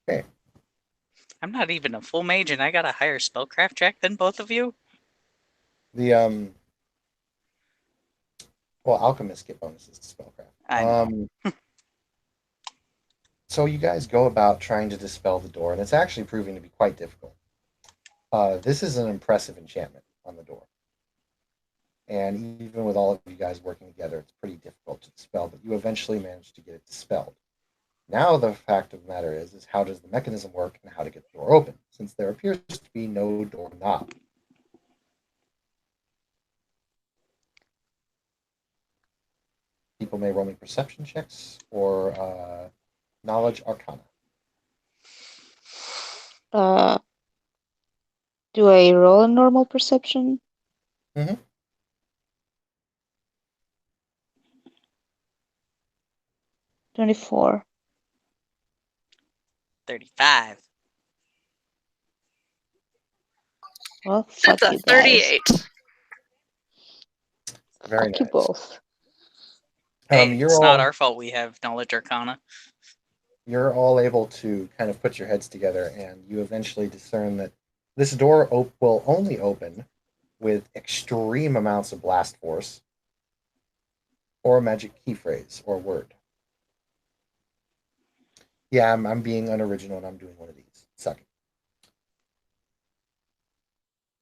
S1: Okay.
S2: I'm not even a full mage and I got a higher spellcraft check than both of you.
S1: The well, alchemists get bonuses to spellcraft.
S2: I know.
S1: So you guys go about trying to dispel the door, and it's actually proving to be quite difficult. This is an impressive enchantment on the door. And even with all of you guys working together, it's pretty difficult to dispel, but you eventually manage to get it dispelled. Now the fact of the matter is how does the mechanism work and how to get the door open, since there appears to be no door knob. People may roll me perception checks or knowledge arcana.
S7: Do I roll a normal perception?
S1: Mm-hmm.
S7: 24.
S2: 35.
S7: Well, fuck
S4: That's a
S7: you guys.
S4: 38.
S1: Very
S7: Fuck you
S1: nice.
S7: both.
S2: Hey,
S1: You're
S2: it's
S1: all,
S2: not our fault we have knowledge arcana.
S1: You're all able to kind of put your heads together, and you eventually discern that this door will only open with extreme amounts of blast force or a magic key phrase or word. Yeah, I'm being unoriginal and I'm doing one of these. Suck it.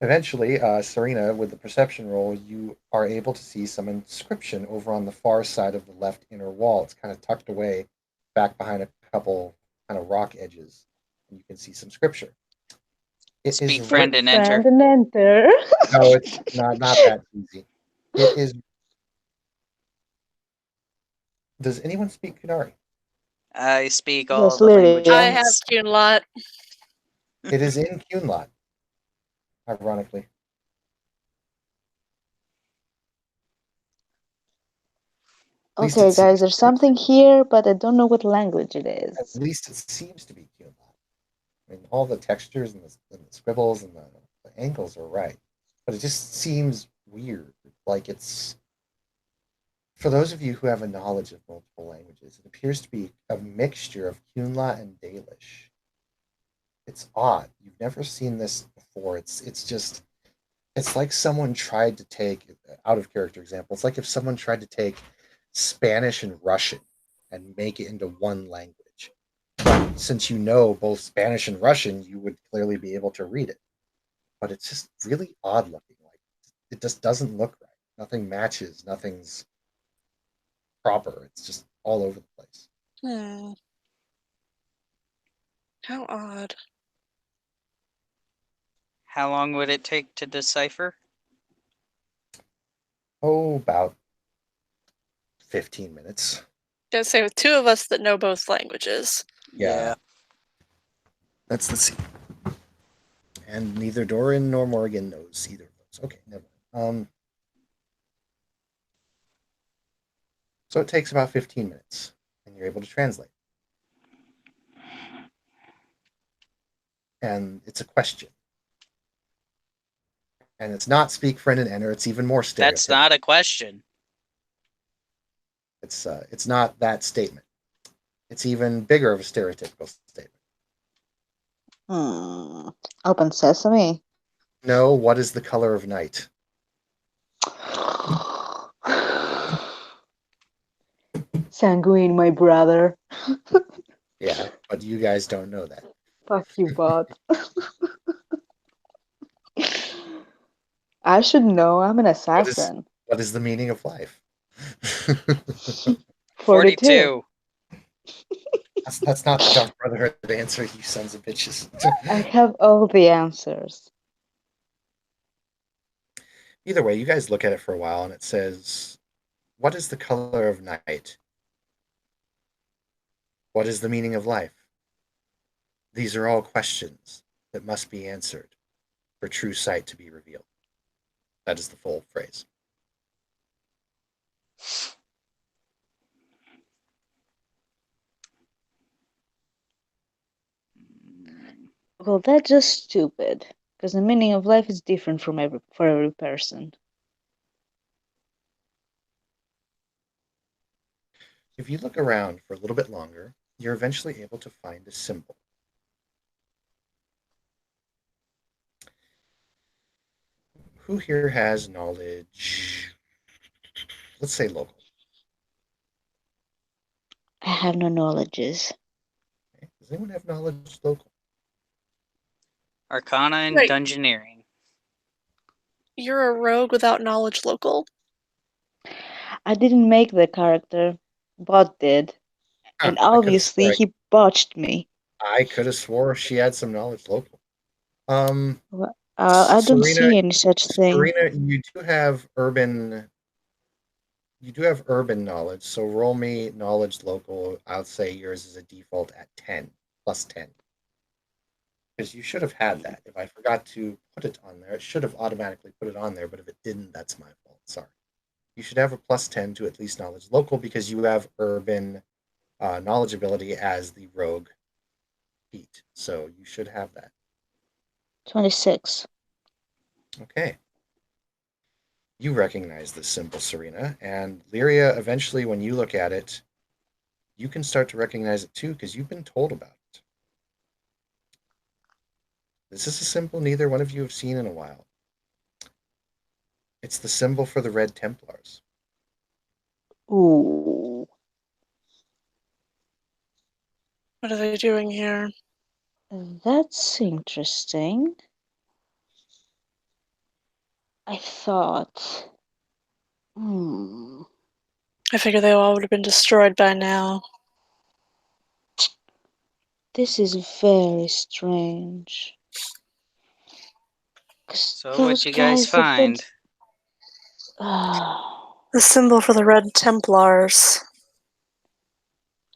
S1: Eventually, Serena, with the perception roll, you are able to see some inscription over on the far side of the left inner wall. It's kind of tucked away back behind a couple kind of rock edges. And you can see some scripture. It
S2: Speak
S1: is
S2: friend and enter.
S7: Friend and enter.
S1: No, it's not that easy. It is. Does anyone speak Kunari?
S2: I speak
S7: Yes,
S2: all the
S7: Larian.
S2: languages.
S4: I have seen a lot.
S1: It is in Kunlat, ironically. At least
S7: Okay,
S1: it
S7: guys,
S1: seems-
S7: there's something here, but I don't know what language it
S1: At
S7: is.
S1: least it seems to be Kunlat. I mean, all the textures and the scribbles and the angles are right, but it just seems weird. Like it's for those of you who have a knowledge of multiple languages, it appears to be a mixture of Kunlat and Dalish. It's odd. You've You've never seen this before. It's like someone tried to take, out of character example, it's like if someone tried to take Spanish and Russian and make it into one language. But since you know both Spanish and Russian, you would clearly be able to read it. But it's just really odd looking. Like it just doesn't look right. Nothing matches. Nothing's proper. It's just all over the place.
S4: Hmm. How odd.
S2: How long would it take to decipher?
S1: Oh, about 15 minutes.
S4: Gonna say with two of us that know both languages.
S1: Yeah. That's the scene. And neither Doran nor Morgan knows either of those. Okay, never mind. So it takes about 15 minutes, and you're able to translate. And it's a question. And it's not speak, friend, and enter. It's even more stereotypical.
S2: That's not a question.
S1: It's not that statement. It's even bigger of a stereotypical statement.
S7: Open sesame.
S1: No, what is the color of night?
S7: Sanguine, my brother.
S1: Yeah, but you guys don't know that.
S7: Fuck you, bot. I should know. I'm an assassin.
S1: What is the meaning of life?
S7: 42.
S1: That's not the Dark Brotherhood answer, you sons of bitches.
S7: I have all the answers.
S1: Either way, you guys look at it for a while, and it says, what is the color of night? What is the meaning of life? These are all questions that must be answered for true sight to be revealed. That is the full phrase.
S7: Well, that's just stupid. Because the meaning of life is different for every person.
S1: If you look around for a little bit longer, you're eventually able to find a symbol. Who here has knowledge? Let's say local.
S7: I have no knowledges.
S1: Okay. Does anyone have knowledge local?
S2: Arcana and
S4: Wait.
S2: Dungeoneering.
S4: You're a rogue without knowledge local?
S7: I didn't make the character. Bot did. And obviously he botched me.
S1: I could have swore she had some knowledge local.
S7: Well, I don't see any such thing.
S1: Serena, you do have urban knowledge, so roll me knowledge local. I'll say yours is a default at 10, plus 10. Because you should have had that. If I forgot to put it on there, it should have automatically put it on there, but if it didn't, that's my fault. Sorry. You should have a plus 10 to at least knowledge local because you have urban knowledge ability as the rogue feat. So you should have that.
S7: 26.
S1: Okay. You recognize this symbol, Serena, and Lyria, eventually when you look at it, you can start to recognize it too because you've been told about it. This is a symbol neither one of you have seen in a while. It's the symbol for the Red Templars.
S7: Ooh.
S4: What are they doing here?
S7: That's interesting. I thought...
S4: I figure they all would have been destroyed by now.
S7: This is very strange.
S2: So what'd you guys
S7: have been-
S2: find?
S4: The symbol for the Red Templars.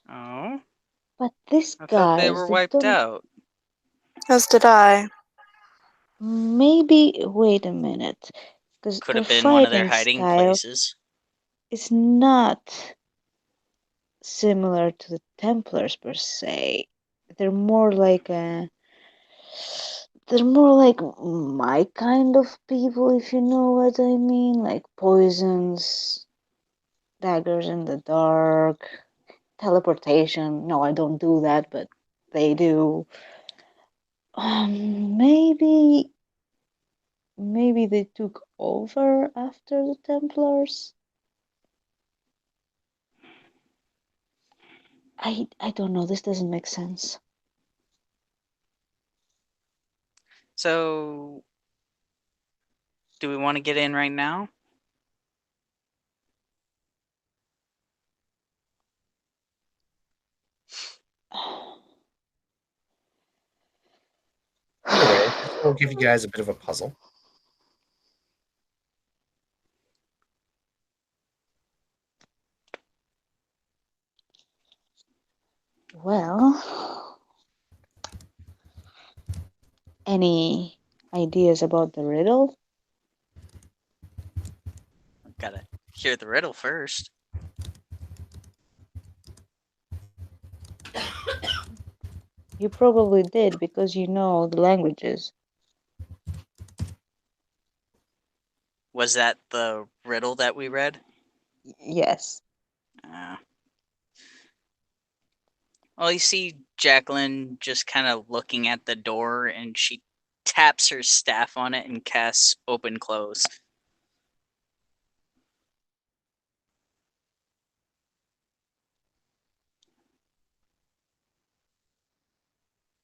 S2: Oh,
S7: But this
S2: I thought
S7: guy
S2: they were wiped out.
S4: As did I.
S7: Maybe wait a minute. Because
S2: Could
S7: their
S2: have been one of their
S7: fighting
S2: hiding
S7: style
S2: places.
S7: is not similar to the Templars per se. They're more like my kind of people, if you know what I mean. Like poisons, daggers in the dark, teleportation. No, I don't do that, but they do. Maybe they took over after the Templars. I don't know. This doesn't make sense.
S2: So, do we want to get in right now?
S1: Either way, this will give you guys a bit of a puzzle.
S7: Well, any ideas about the riddle?
S2: Gotta hear the riddle first.
S7: You probably did because you know the languages.
S2: Was that the riddle that we read?
S7: Yes.
S2: Well, you see Jacqueline just kind of looking at the door, and she taps her staff on it and casts open close.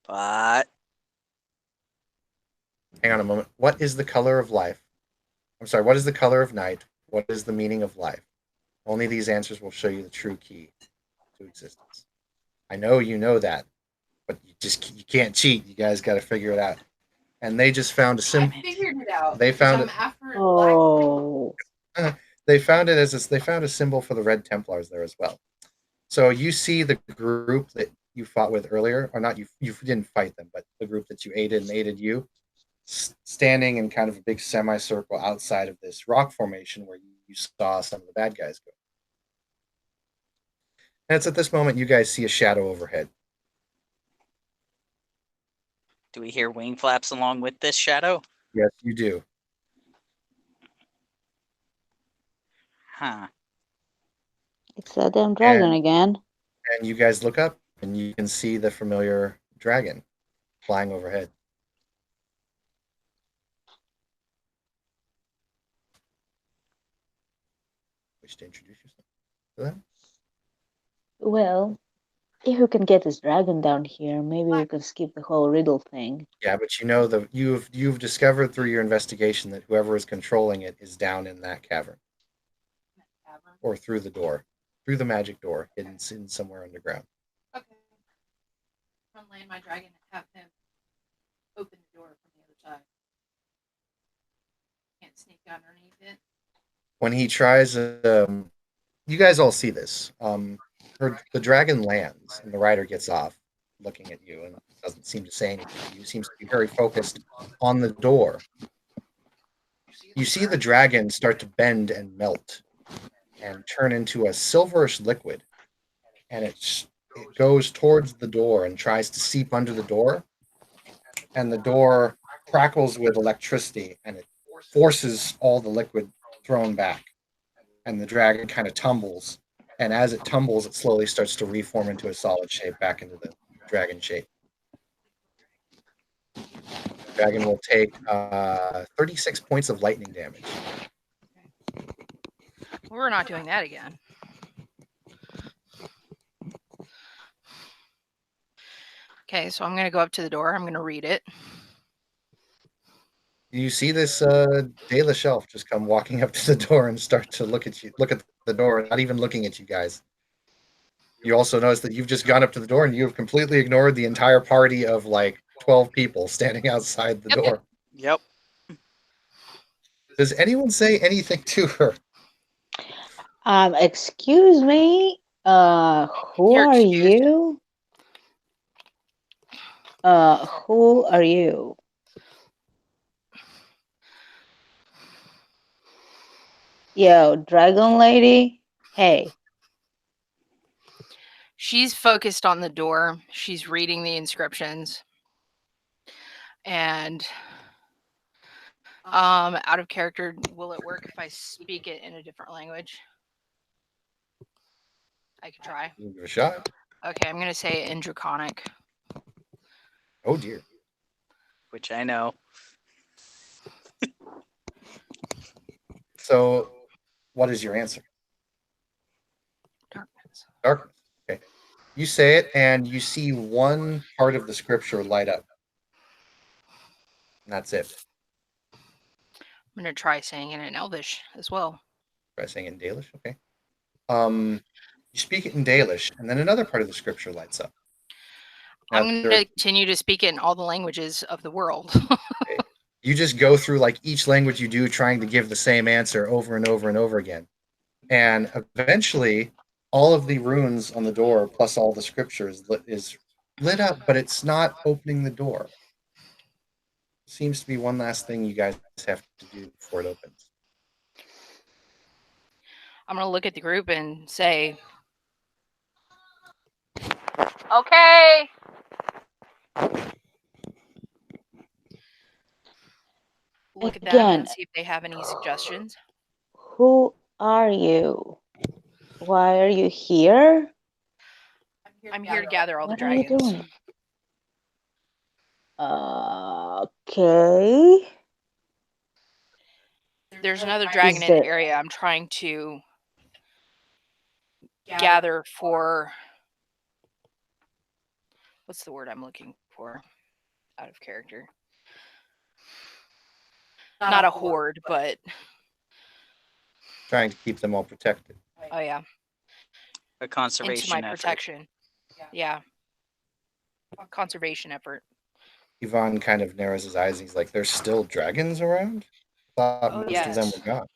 S2: But
S1: Hang on a moment. What is the color of life? I'm sorry, what is the color of night? What is the meaning of life? Only these answers will show you the true key to existence. I know you know that, but you can't cheat. You guys got to figure it out. And they just found a
S5: I
S1: symbol.
S5: figured it out.
S1: They found
S5: I'm
S1: it.
S5: after
S7: Oh.
S1: They found it as they found a symbol for the Red Templars there as well. So you see the group that you fought with earlier, or not you didn't fight them, but the group that you aided and aided you, standing in kind of a big semicircle outside of this rock formation where you saw some of the bad guys go. And it's at this moment you guys see a shadow overhead.
S2: do we hear wing flaps along with this shadow?
S1: Yes, you do.
S2: Huh.
S7: It's that damn dragon
S1: And-
S7: again.
S1: And you guys look up and you can see the familiar dragon flying overhead. Wish to introduce yourself to them?
S7: Well, if we can get this dragon down here, maybe we can skip the whole riddle thing.
S1: Yeah, but you know you've discovered through your investigation that whoever is controlling it is down in that cavern or through the door, through the magic door, hidden somewhere underground.
S5: Okay. I'm gonna land my dragon and have him open the door from the other side. Can't sneak underneath it.
S1: When he tries, you guys all see this. The dragon lands and the rider gets off, looking at you, and doesn't seem to say anything to you. Seems to be very focused on the door. You see the dragon start to bend and melt and turn into a silverish liquid, and it goes towards the door and tries to seep under the door, and the door crackles with electricity, and it forces all the liquid thrown back, and the dragon kind of tumbles, and as it tumbles, it slowly starts to reform into a solid shape back into the dragon shape. Dragon will take 36 points of lightning damage.
S5: We're not doing that again. Okay, so I'm gonna go up to the door. I'm gonna read it.
S1: You see this De La Shelf just come walking up to the door and start to look at the door, not even looking at you guys. You also notice that you've just gone up to the door and you have completely ignored the entire party of like 12 people standing outside the door.
S2: Yep.
S1: Does anyone say anything to her?
S7: Excuse me. Who
S5: You're
S7: are
S5: excused.
S7: you? Who are you? Yo, dragon lady. Hey.
S5: She's focused on the door. She's reading the inscriptions. And out of character, will it work if I speak it in a different language? I could try.
S1: Give it a shot.
S5: Okay, I'm gonna say it in Draconic.
S1: Oh dear.
S2: which I know.
S1: So, what is your answer?
S3: Darkness.
S1: Darkness. Okay. You say it, and you see one part of the scripture light up. And that's it.
S8: I'm gonna try saying it in Elvish as well.
S1: Try saying it in Dalish. Okay. You speak it in Dalish, and then another part of the scripture lights up. Now,
S8: I'm gonna continue to speak it in all the languages of the world.
S1: you just go through like each language you do, trying to give the same answer over and over and over again. And eventually, all of the runes on the door, plus all the scriptures, is lit up, but it's not opening the door. Seems to be one last thing you guys have to do before it opens.
S8: I'm gonna look at the group and say, "Okay." Look at them
S7: Again.
S8: and see if they have any suggestions.
S7: Who are you? Why are you here?
S8: I'm here to gather all the
S7: What are you
S8: dragons.
S7: doing? Okay.
S8: There's another dragon in
S7: there-
S8: the area. I'm trying to gather for. What's the word I'm looking for? Out of character. Not a horde, but
S1: Trying to keep them all protected.
S8: oh yeah,
S2: A
S8: into
S2: conservation
S8: my
S2: effort.
S8: protection. Yeah, conservation effort.
S1: Yvonne kind of narrows his eyes and he's like, "There's still dragons around? Thought
S8: Oh,
S1: most of them
S8: yes.
S1: were gone."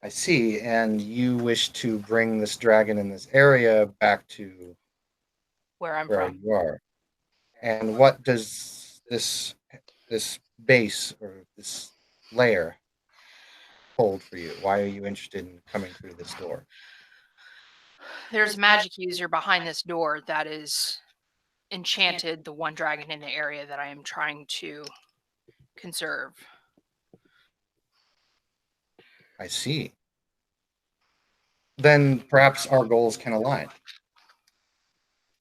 S1: I see, and you wish to bring this dragon in this area back to
S8: Where I'm
S1: where
S8: from.
S1: you are. And what does this base or this layer hold for you? Why are you interested in coming through this door?
S8: There's a magic user behind this door that is enchanted the one dragon in the area that I am trying to conserve.
S1: I see. Then perhaps our goals can align.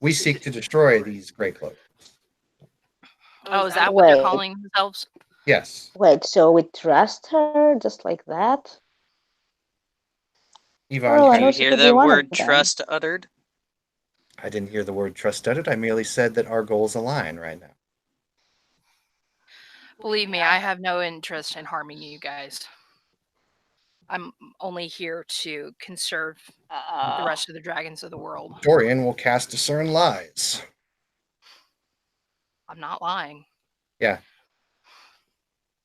S1: We seek to destroy these Grey Cloaks.
S8: Oh, is that what they're
S7: Wait.
S8: calling themselves?
S1: Yes.
S7: Wait, so we trust her just like that?
S1: Yvonne,
S7: Oh, I
S2: Did
S1: kind
S2: you
S7: know
S1: of,
S7: she
S2: hear
S7: could be
S2: the
S7: one of
S2: word
S7: them.
S2: trust uttered?
S1: I didn't hear the word trust uttered. I merely said that our goals align right now.
S8: Believe me, I have no interest in harming you guys. I'm only here to conserve the rest of the dragons of the world.
S1: Dorian will cast Discern Lies.
S8: I'm not lying.
S1: Yeah.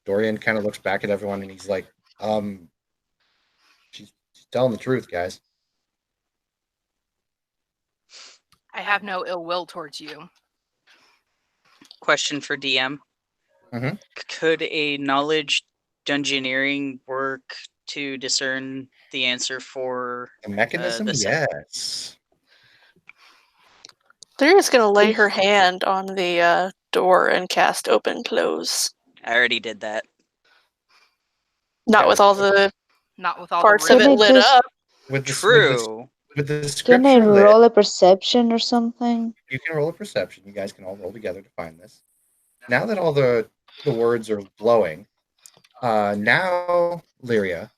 S1: Dorian kind of looks back at everyone and he's like, she's telling the truth, guys.
S8: I have no ill will towards you.
S2: Question for DM.
S1: Mhm.
S2: Could a knowledge dungeoneering work to discern the answer for
S1: A mechanism?
S2: the set?
S1: Yes.
S4: Lyria's gonna lay her hand on the door and cast open close.
S2: I already did that.
S4: Not
S1: Yeah.
S4: with all the
S8: Not with all
S4: parts
S8: the
S4: of it
S7: Can I
S4: lit
S7: just-
S4: up.
S1: With this,
S2: True.
S1: with the
S7: Can I
S1: scripture lit,
S7: roll a perception or something?
S1: you can roll a perception. You guys can all roll together to find this. Now that all the words are glowing, now Lyria,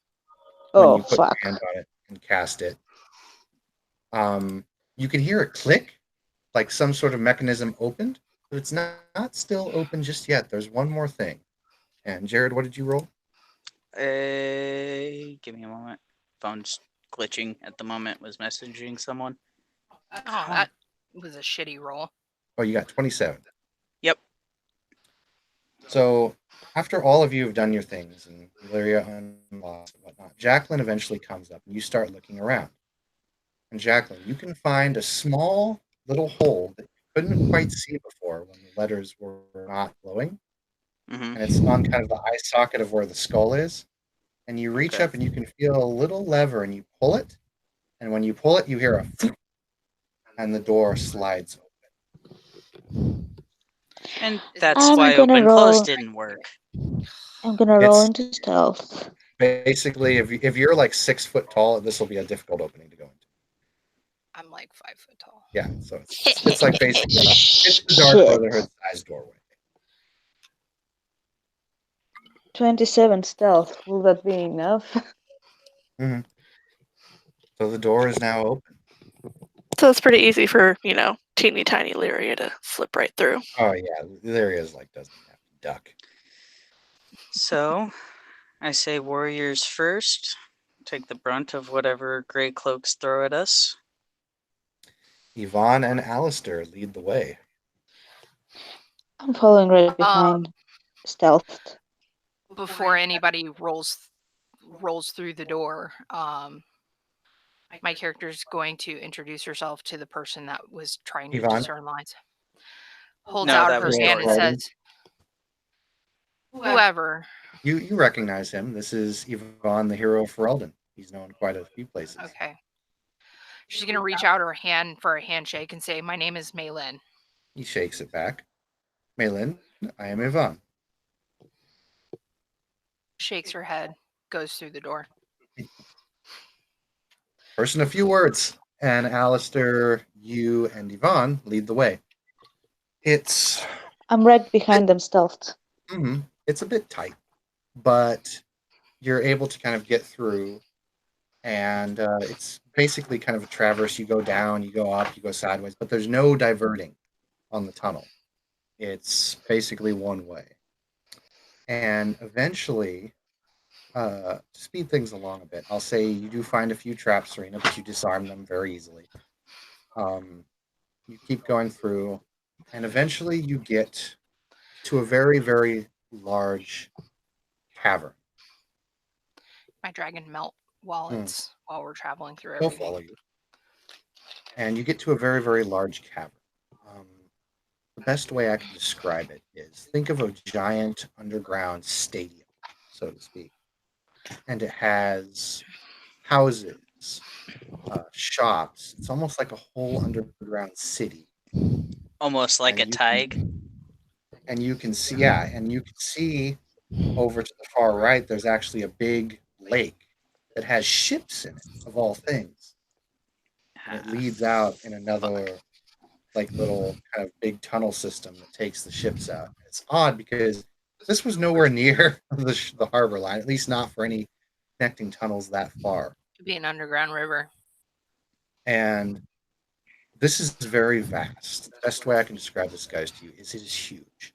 S1: when
S7: Oh,
S1: you put
S7: fuck.
S1: your hand on it and cast it, you can hear it click, like some sort of mechanism opened, but it's not still open just yet. There's one more thing. And Jared, what did you roll?
S2: Give me a moment. Phone's glitching at the moment. Was messaging someone.
S8: Oh, that was a shitty roll.
S1: Oh, you got 27.
S2: Yep.
S1: So after all of you have done your things and Lyria unlocks and whatnot, Jacqueline eventually comes up and you start looking around. And Jacqueline, you can find a small little hole that you couldn't quite see before when the letters were not glowing.
S2: Mm-hmm.
S1: And it's on kind of the eye socket of where the skull is. And you reach
S2: Okay.
S1: up and you can feel a little lever and you pull it. And when you pull it, you hear a phoom, and the door slides open.
S2: And that's
S7: I'm
S2: why
S7: gonna
S2: open
S7: roll.
S2: close didn't work.
S7: I'm gonna roll
S1: It's-
S7: into stealth.
S1: Basically, if you're like 6 foot tall, this will be a difficult opening to go into.
S8: I'm like 5 foot tall.
S1: Yeah, so it's like basically it's the Dark
S7: Shit.
S1: Brotherhood sized doorway.
S7: 27 stealth. Will that be enough?
S1: So the door is now open.
S4: So it's pretty easy for, teeny tiny Lyria to slip right through.
S1: Oh yeah, there is doesn't have to duck.
S2: So, I say warriors first. Take the brunt of whatever gray cloaks throw at us.
S1: Yvonne and Alistair lead the way.
S7: I'm following right behind. Stealthed.
S8: Before anybody rolls through the door, my character's going to introduce herself to the person that was trying to
S1: Yvonne?
S8: discern lines. Holds
S2: No,
S8: out
S2: that
S8: her
S2: was
S8: hand and
S1: Jordan.
S8: says, "Whoever."
S1: You recognize him. This is Yvonne, the hero of Ferelden. He's known quite a few places.
S8: Okay. She's gonna reach out her hand for a handshake and say, "My name is Maylin."
S1: He shakes it back. Maylin, I am Yvonne.
S8: Shakes her head, goes through the door.
S1: First in a few words. And Alistair, you and Yvonne lead the way.
S7: I'm right behind them, stealthed.
S1: It's a bit tight, but you're able to kind of get through. And it's basically kind of a traverse. You go down, you go up, you go sideways, but there's no diverting on the tunnel. It's basically one way. And eventually, to speed things along a bit, I'll say you do find a few traps, Serena, but you disarm them very easily. You keep going through, and eventually you get to a very, very large cavern.
S8: My dragon melt while we're traveling through
S1: He'll
S8: everything.
S1: follow you. And you get to a very, very large cavern. The best way I can describe it is think of a giant underground stadium, so to speak. And it has houses, shops. It's almost like a whole underground city.
S2: Almost like a Tig.
S1: And you can see, over to the far right, there's actually a big lake that has ships in it, of all things. And it leads out in another little kind of big tunnel system that takes the ships out. It's odd because this was nowhere near the harbor line, at least not for any connecting tunnels that far.
S8: Could be an underground river.
S1: And this is very vast. The best way I can describe this, guys, to you is it is huge.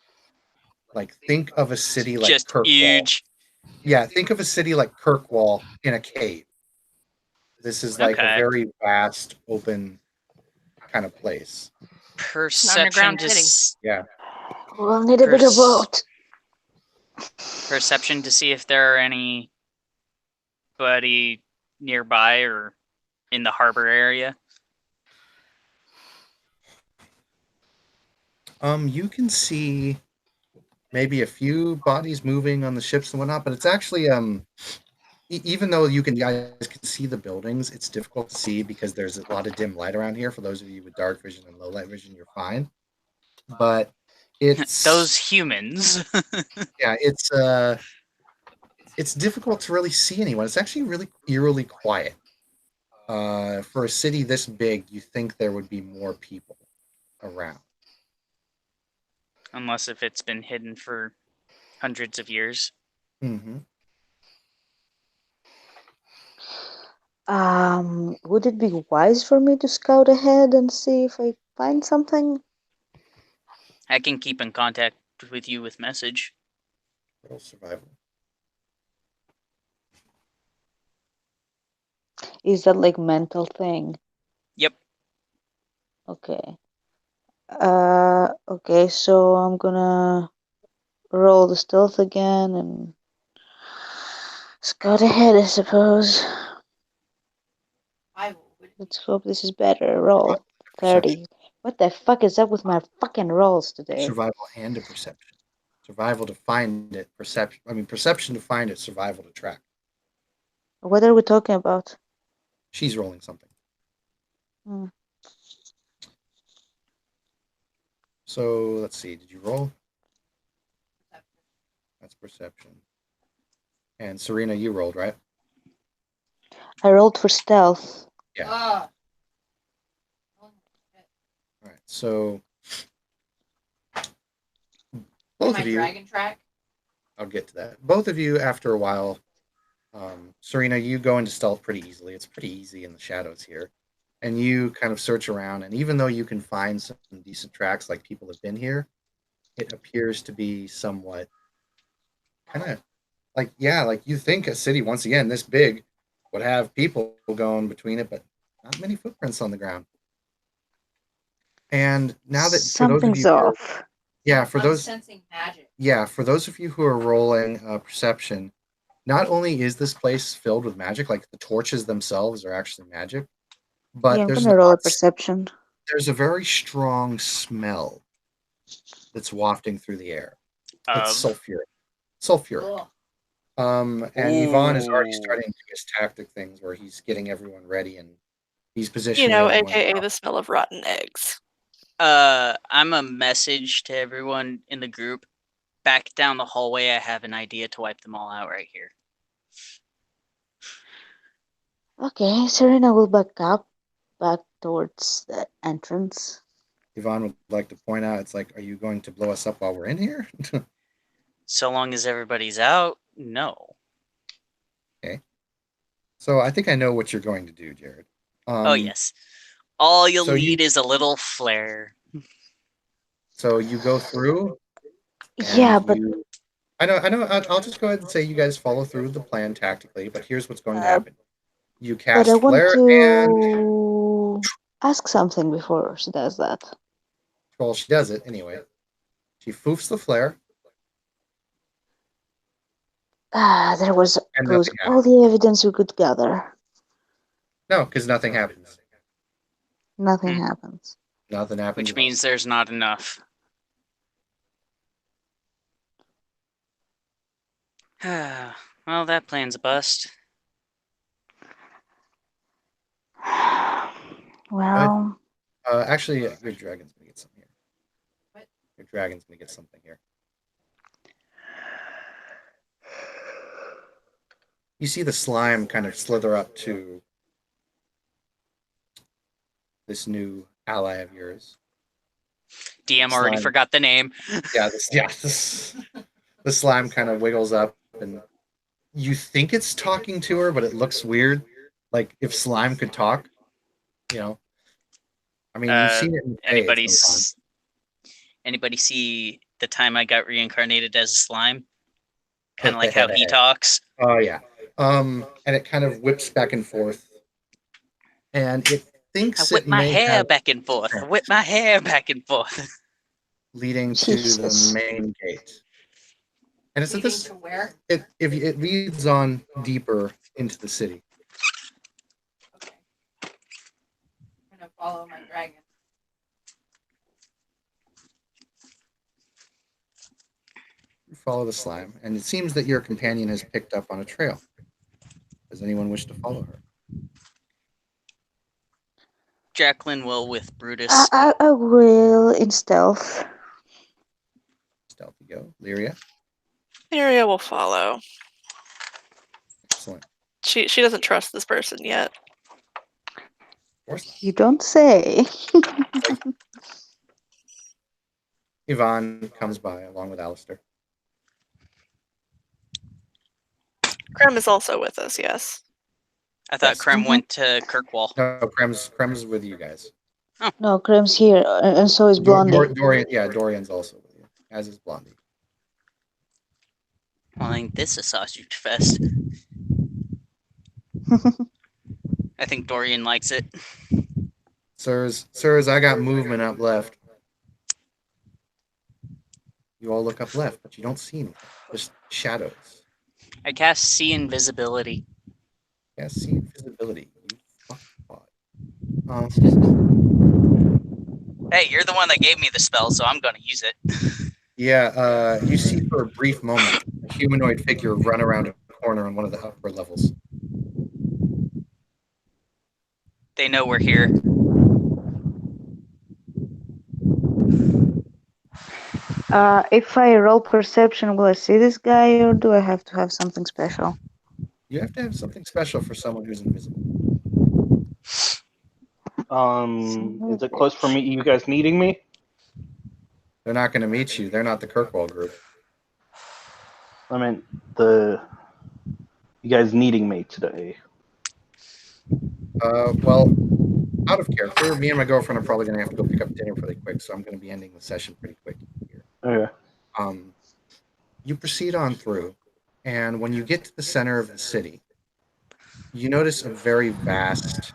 S1: Think of a city like
S2: just
S1: Kirkwall.
S2: Huge.
S1: Yeah, think of a city like Kirkwall in a cave. This is a very vast, open kind of place.
S2: Perception
S1: Yeah.
S7: We'll need a bigger boat.
S2: Perception to see if there are anybody nearby or in the harbor area.
S1: You can see maybe a few bodies moving on the ships and whatnot, but it's actually even though you guys can see the buildings, it's difficult to see because there's a lot of dim light around here. For those of you with dark vision and low light vision, you're fine. But it's
S2: those humans.
S1: Yeah, it's difficult to really see anyone. It's actually really eerily quiet. For a city this big, you think there would be more people around.
S2: Unless if it's been hidden for hundreds of years.
S1: Mm-hmm.
S7: Would it be wise for me to scout ahead and see if I find something?
S2: I can keep in contact with you with message.
S1: Roll survival.
S7: Is that mental thing?
S2: Yep.
S7: Okay. Okay, so I'm gonna roll the stealth again and scout ahead, I suppose. Let's hope this is better. Roll 30. What the fuck is up with my fucking rolls today?
S1: Survival and a perception. Survival to find it, perception to find it, survival to track.
S7: What are we talking about?
S1: She's rolling something. So let's see. Did you roll? That's perception. And Serena, you rolled, right?
S7: I rolled for stealth.
S1: Yeah. All right. So both of you.
S5: Dragon track?
S1: I'll get to that. Both of you, after a while, Serena, you go into stealth pretty easily. It's pretty easy in the shadows here. And you kind of search around, and even though you can find some decent tracks, like people have been here, it appears to be somewhat kind of like, yeah, like you think a city, once again, this big would have people going between it, but not many footprints on the ground. And now that for those of
S7: Something's
S1: you, who are-
S7: off.
S1: yeah, for
S5: I'm
S1: those,
S5: sensing magic.
S1: yeah, for those of you who are rolling perception, not only is this place filled with magic, like the torches themselves are actually magic, but
S7: Yeah, I'm
S1: there's
S7: gonna roll a
S1: not-
S7: perception.
S1: there's a very strong smell that's wafting through the air. It's sulfuric. Sulfuric.
S5: Ugh.
S1: And Yvonne is already
S2: Ooh.
S1: starting to do his tactic things where he's getting everyone ready and he's
S4: You
S1: positioning
S4: know,
S1: everyone.
S4: aka the smell of rotten eggs.
S2: I'm a message to everyone in the group. Back down the hallway, I have an idea to wipe them all out right here.
S7: Okay, Serena will back towards the entrance.
S1: Yvonne would like to point out, it's like, are you going to blow us up while we're in here?
S2: So long as everybody's out, no.
S1: So I think I know what you're going to do, Jared.
S2: Oh yes. All you'll
S1: so you-
S2: need is a little flare.
S1: So you go through. and
S7: Yeah, but
S1: I know. I'll just go ahead and say you guys follow through the plan tactically, but here's what's going to happen. You
S7: but
S1: cast
S7: I want
S1: flare and
S7: to ask something before she does that.
S1: well, she does it anyway. She foofs the flare.
S7: There goes
S1: And nothing
S7: all the evidence we could gather.
S1: No, because nothing happens.
S7: Nothing happens.
S1: Nothing happens.
S2: Which means there's not enough. Well, that plan's a bust.
S7: Well,
S1: Actually, your dragon's gonna get something here.
S5: What?
S1: Your dragon's gonna get something here. You see the slime kind of slither up to this new ally of yours.
S2: DM already
S1: Slime.
S2: forgot the name.
S1: The slime kind of wiggles up, and you think it's talking to her, but it looks weird. Like if slime could talk, you know. I mean, you've seen it in Fae sometimes.
S2: Anybody see the time I got reincarnated as a slime? Kind of like how he talks.
S1: Oh yeah. And it kind of whips back and forth, and it thinks
S2: I whip
S1: it
S2: my
S1: may
S2: hair
S1: have
S2: back and forth. I whip my hair back and forth.
S1: leading to
S7: Jesus.
S1: the main gate. And it's at
S5: Leading
S1: this.
S5: to where?
S1: It leads on deeper into the city.
S5: Okay. I'm gonna follow my dragon.
S1: You follow the slime, and it seems that your companion has picked up on a trail. Does anyone wish to follow her?
S2: Jacqueline will with Brutus.
S7: I will in stealth.
S1: Stealthy go. Lyria.
S4: Lyria will follow.
S1: Excellent.
S4: She doesn't trust this person yet.
S1: Of course not.
S7: You don't say.
S1: Yvonne comes by along with Alistair.
S4: Krem is also with us, yes.
S2: I thought
S1: Yes.
S2: Krem went to Kirkwall.
S1: No, Krem's with you guys.
S7: No, Krem's here, and so is Blondie.
S1: Dorian's also with you, as is Blondie.
S2: Well, ain't this a sausage fest? I think Dorian likes it.
S1: Sirs, I got movement up left. You all look up left, but you don't see anything. Just shadows.
S2: I cast See Invisibility.
S1: Yeah, see invisibility. You fuck bot.
S2: Hey, you're the one that gave me the spell, so I'm gonna use it.
S1: Yeah, you see for a brief moment a humanoid figure run around a corner on one of the upper levels.
S2: They know we're here.
S7: If I roll perception, will I see this guy, or do I have to have something special?
S1: You have to have something special for someone who's invisible.
S6: Is it close for me? You guys meeting me?
S1: They're not going to meet you. They're not the Kirkwall group.
S6: I mean, you guys needing me today.
S1: Well, out of character, me and my girlfriend are probably gonna have to go pick up dinner really quick, so I'm gonna be ending the session pretty quick here.
S6: Okay.
S1: You proceed on through, and when you get to the center of the city, you notice a very vast,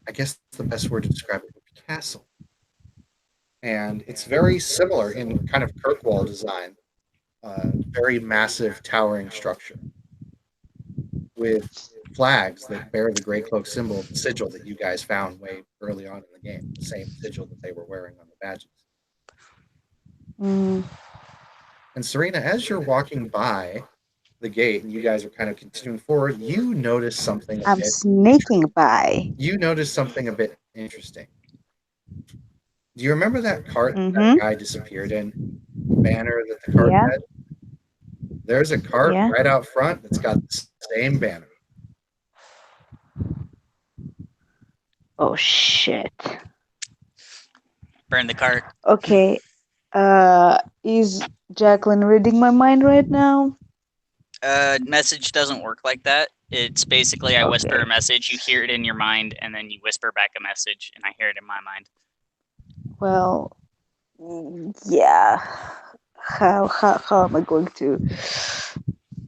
S1: I guess the best word to describe it would be castle. And it's very similar in kind of Kirkwall design, very massive towering structure with flags that bear the Grey Cloak symbol, the sigil that you guys found way early on in the game, the same sigil that they were wearing on the badges.
S7: Mm,
S1: And Serena, as you're walking by the gate and you guys are kind of continuing forward, you notice something a
S7: I'm
S1: bit.
S7: sneaking by.
S1: You notice something a bit interesting. Do you remember that cart that
S7: Mm-hmm.
S1: guy disappeared in? The banner that the cart
S7: Yeah.
S1: had? There's a cart
S7: Yeah.
S1: right out front that's got the same banner.
S7: Oh shit.
S2: Burn the cart.
S7: Okay. Is Jacqueline reading my mind right now?
S2: Message doesn't work like that. It's basically I whisper
S7: Okay.
S2: a message, you hear it in your mind, and then you whisper back a message, and I hear it in my mind.
S7: Well, yeah. How am I going to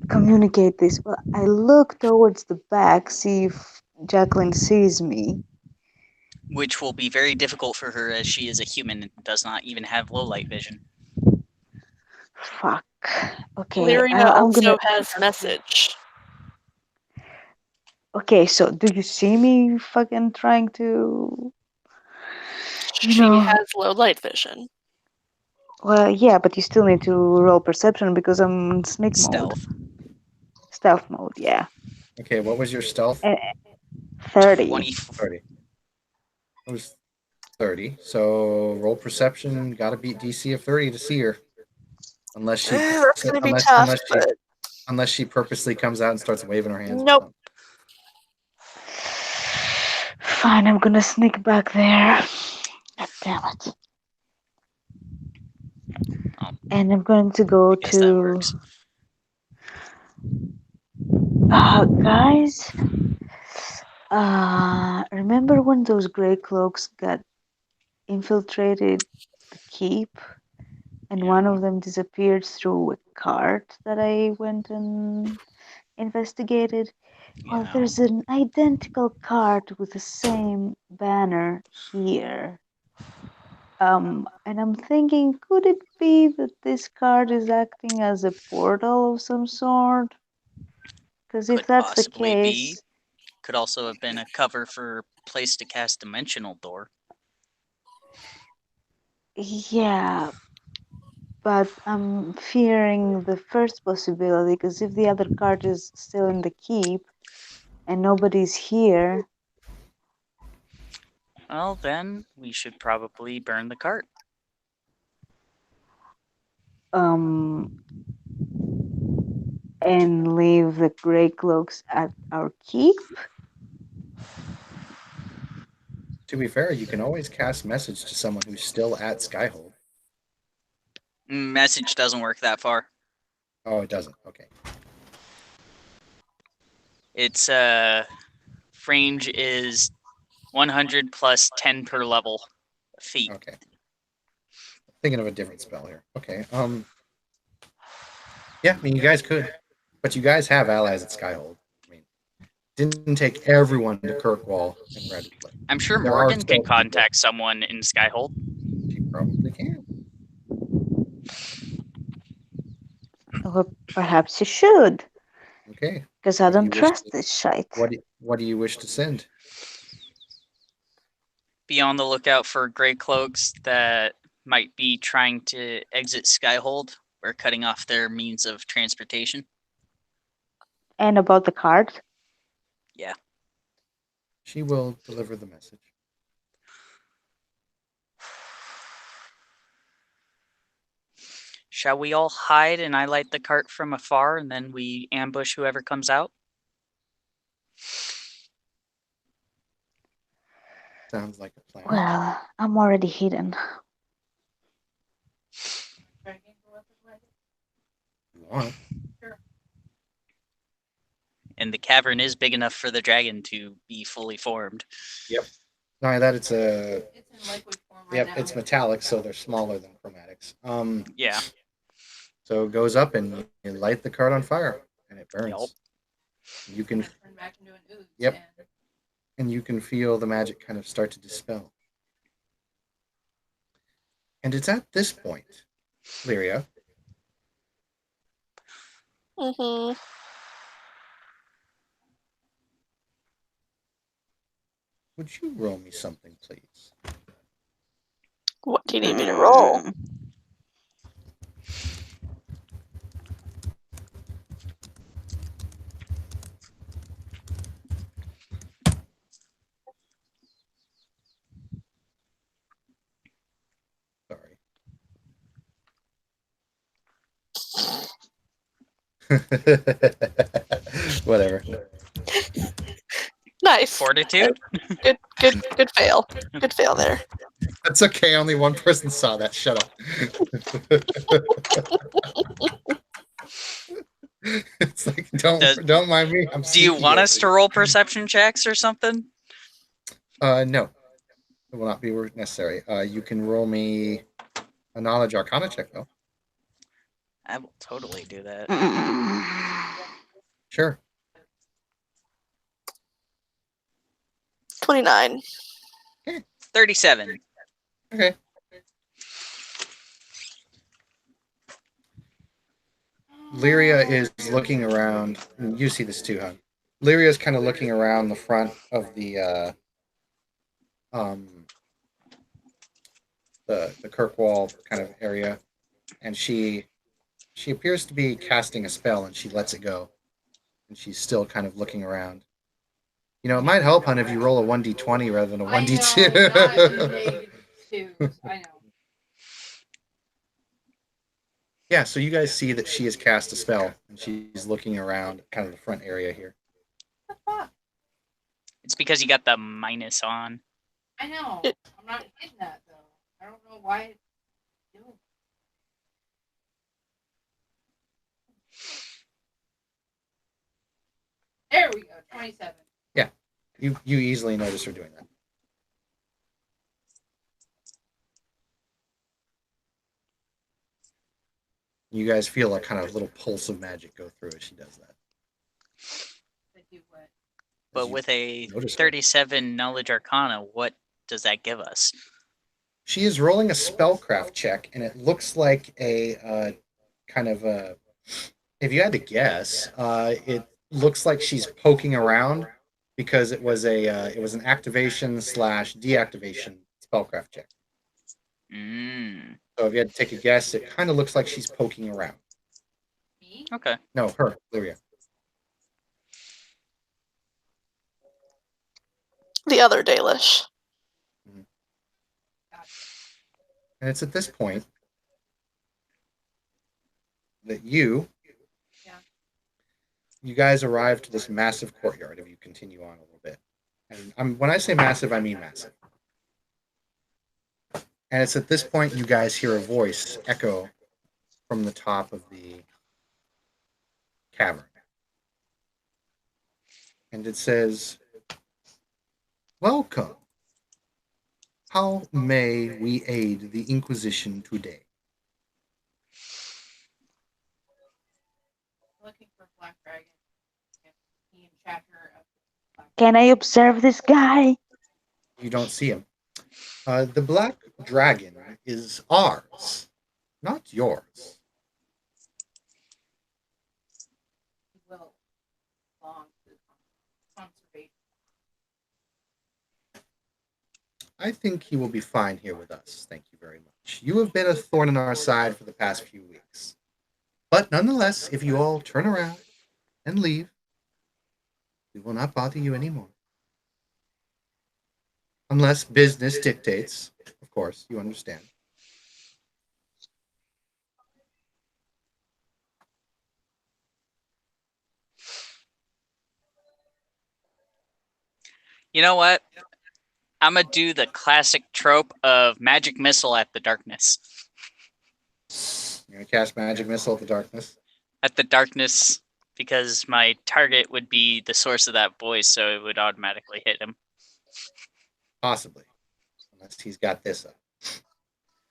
S7: communicate this? Well, I look towards the back, see if Jacqueline sees me.
S2: Which will be very difficult for her as she is a human and does not even have low light vision.
S7: Fuck. Okay.
S4: Larian
S7: I'm
S4: also
S7: gonna.
S4: has message.
S7: Okay, so do you see me fucking trying to?
S4: She has low light vision.
S7: Well, yeah, but you still need to roll perception because I'm in sneak mode.
S2: Stealth.
S7: Stealth mode, yeah.
S1: Okay, what was your stealth?
S7: 30.
S1: 30. It was 30. So roll perception, gotta beat DC of 30 to see her. Unless she
S4: That's gonna be tough, but
S1: unless she purposely comes out and starts waving her hands.
S4: nope.
S7: Fine, I'm gonna sneak back there. God damn it.
S2: Oh,
S7: And I'm going to go
S2: I guess that
S7: to.
S2: works.
S7: Guys, remember when those gray cloaks got infiltrated the keep and one of them disappeared through a cart that I went and investigated? Well,
S2: Yeah.
S7: there's an identical cart with the same banner here. And I'm thinking, could it be that this card is acting as a portal of some sort? Because if
S2: Could
S7: that's the
S2: possibly be.
S7: case,
S2: Could also have been a cover for place to cast dimensional door.
S7: yeah, but I'm fearing the first possibility because if the other card is still in the keep and nobody's here,
S2: Well, then we should probably burn the cart.
S7: and leave the gray cloaks at our keep.
S1: To be fair, you can always cast message to someone who's still at Skyhold.
S2: Message doesn't work that far.
S1: Oh, it doesn't. Okay.
S2: Its range is 100 plus 10 per level feet.
S1: Okay. Thinking of a different spell here. Okay. Yeah, I mean, you guys could, but you guys have allies at Skyhold. I mean, didn't take everyone to Kirkwall and Red Flame.
S2: I'm sure
S1: There are
S2: Morgan
S1: still
S2: can contact someone in Skyhold.
S1: She probably can.
S7: Or perhaps you should,
S1: Okay.
S7: because I
S1: What do
S7: don't
S1: you wish
S7: trust
S1: to-
S7: this shite.
S1: What do you wish to send?
S2: Be on the lookout for gray cloaks that might be trying to exit Skyhold or cutting off their means of transportation.
S7: And about the card?
S2: Yeah.
S1: She will deliver the message.
S2: Shall we all hide and I light the cart from afar and then we ambush whoever comes out?
S1: Sounds like a plan.
S7: Well, I'm already hidden.
S1: You want?
S5: Sure.
S2: And the cavern is big enough for the dragon to be fully formed.
S1: Yep. Not only that, it's a
S5: It's in liquid form right
S1: yep.
S5: now.
S1: It's metallic, so they're smaller than chromatics.
S2: Yeah.
S1: So it goes up and you light the card on fire, and it burns.
S2: Yup.
S1: You can
S5: Turn back into an ooze.
S1: Yep.
S5: And
S1: and you can feel the magic kind of start to dispel. And it's at this point, Lyria,
S4: Mm-hmm.
S1: would you roll me something, please?
S4: What do you need me to roll?
S1: Sorry. Whatever.
S4: Nice.
S2: Fortitude?
S4: Good fail. Good fail there.
S1: That's okay. Only one person saw that. Shut up. It's like don't mind me.
S2: Do you want us to roll perception checks or something?
S1: No, it will not be necessary. You can roll me a knowledge arcana check though.
S2: I will totally do that.
S1: Sure.
S4: 29.
S2: 37.
S1: Okay. Lyria is looking around. You see this too, huh? Lyria is kind of looking around the front of the Kirkwall kind of area, and she appears to be casting a spell, and she lets it go, and she's still kind of looking around. You know, it might help, hun, if you roll a 1d20 rather than a 1d2.
S5: I know.
S1: Yeah, so you guys see that she has cast a spell, and she's looking around kind of the front area here.
S5: What the fuck?
S2: It's because you got the minus on.
S5: I know. I'm not getting that though. I don't know why it's doing. There we go. 27.
S1: You easily notice her doing that. You guys feel a kind of little pulse of magic go through as she does that.
S5: They do what?
S2: But
S1: you
S2: with a
S1: notice her.
S2: 37 knowledge arcana, what does that give us?
S1: She is rolling a spellcraft check, and it looks like a kind of a. If you had to guess, it looks like she's poking around because it was an activation / deactivation spellcraft check.
S2: Mm.
S1: So if you had to take a guess, it kind of looks like she's poking around.
S5: Me?
S2: Okay.
S1: No, her, Lyria.
S4: The other Dalish.
S1: And it's at this point that you guys arrive to this massive courtyard if you continue on a little bit. And when I say massive, I mean massive. And it's at this point you guys hear a voice echo from the top of the cavern. And it says, "Welcome. How may we aid the Inquisition today?"
S5: Looking for Black Dragon. He in chapter of Black
S7: Can I observe this guy?
S1: You don't see him. The black dragon is ours, not yours.
S5: He will belong to conservation.
S1: I think he will be fine here with us. Thank you very much. You have been a thorn in our side for the past few weeks. But nonetheless, if you all turn around and leave, we will not bother you anymore. Unless business dictates, of course, you understand.
S2: You know what? I'm going to do the classic trope of magic missile at the darkness.
S1: You're going to cast magic missile at the darkness?
S2: At the darkness because my target would be the source of that voice, so it would automatically hit him.
S1: Possibly. Unless he's got this up.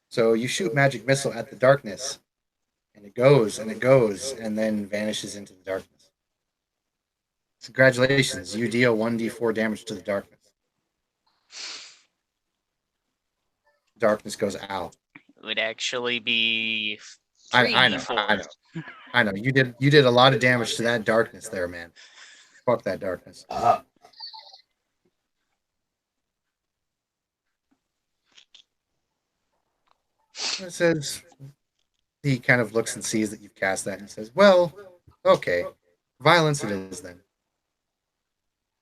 S1: So you shoot magic missile at the darkness, and it goes, and then vanishes into the darkness. Congratulations, you deal 1d4 damage to the darkness. Darkness goes out.
S2: It would actually be
S1: I know.
S2: 3d4.
S1: I know. You did a lot of damage to that darkness there, man. Fuck that darkness. It says, he kind of looks and sees that you've cast that and says, well, okay, violence it is then.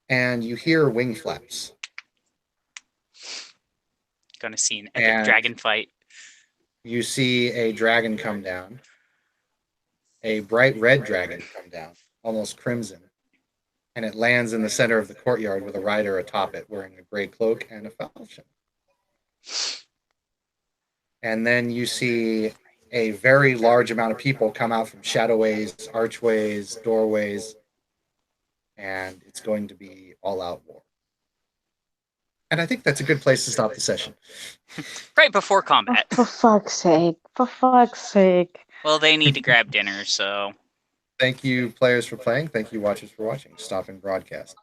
S1: And you hear wing flaps.
S2: Gonna see an epic
S1: And-
S2: dragon fight.
S1: You see a dragon come down, a bright red dragon come down, almost crimson, and it lands in the center of the courtyard with a rider atop it wearing a gray cloak and a falchion. And then you see a very large amount of people come out from shadowways, archways, doorways, and it's going to be all-out war. And I think that's a good place to stop the session.
S2: Right before combat.
S7: For fuck's sake. For fuck's sake.
S2: Well, they need to grab dinner, so
S1: Thank you, players, for playing. Thank you, watchers, for watching. Stop and broadcast.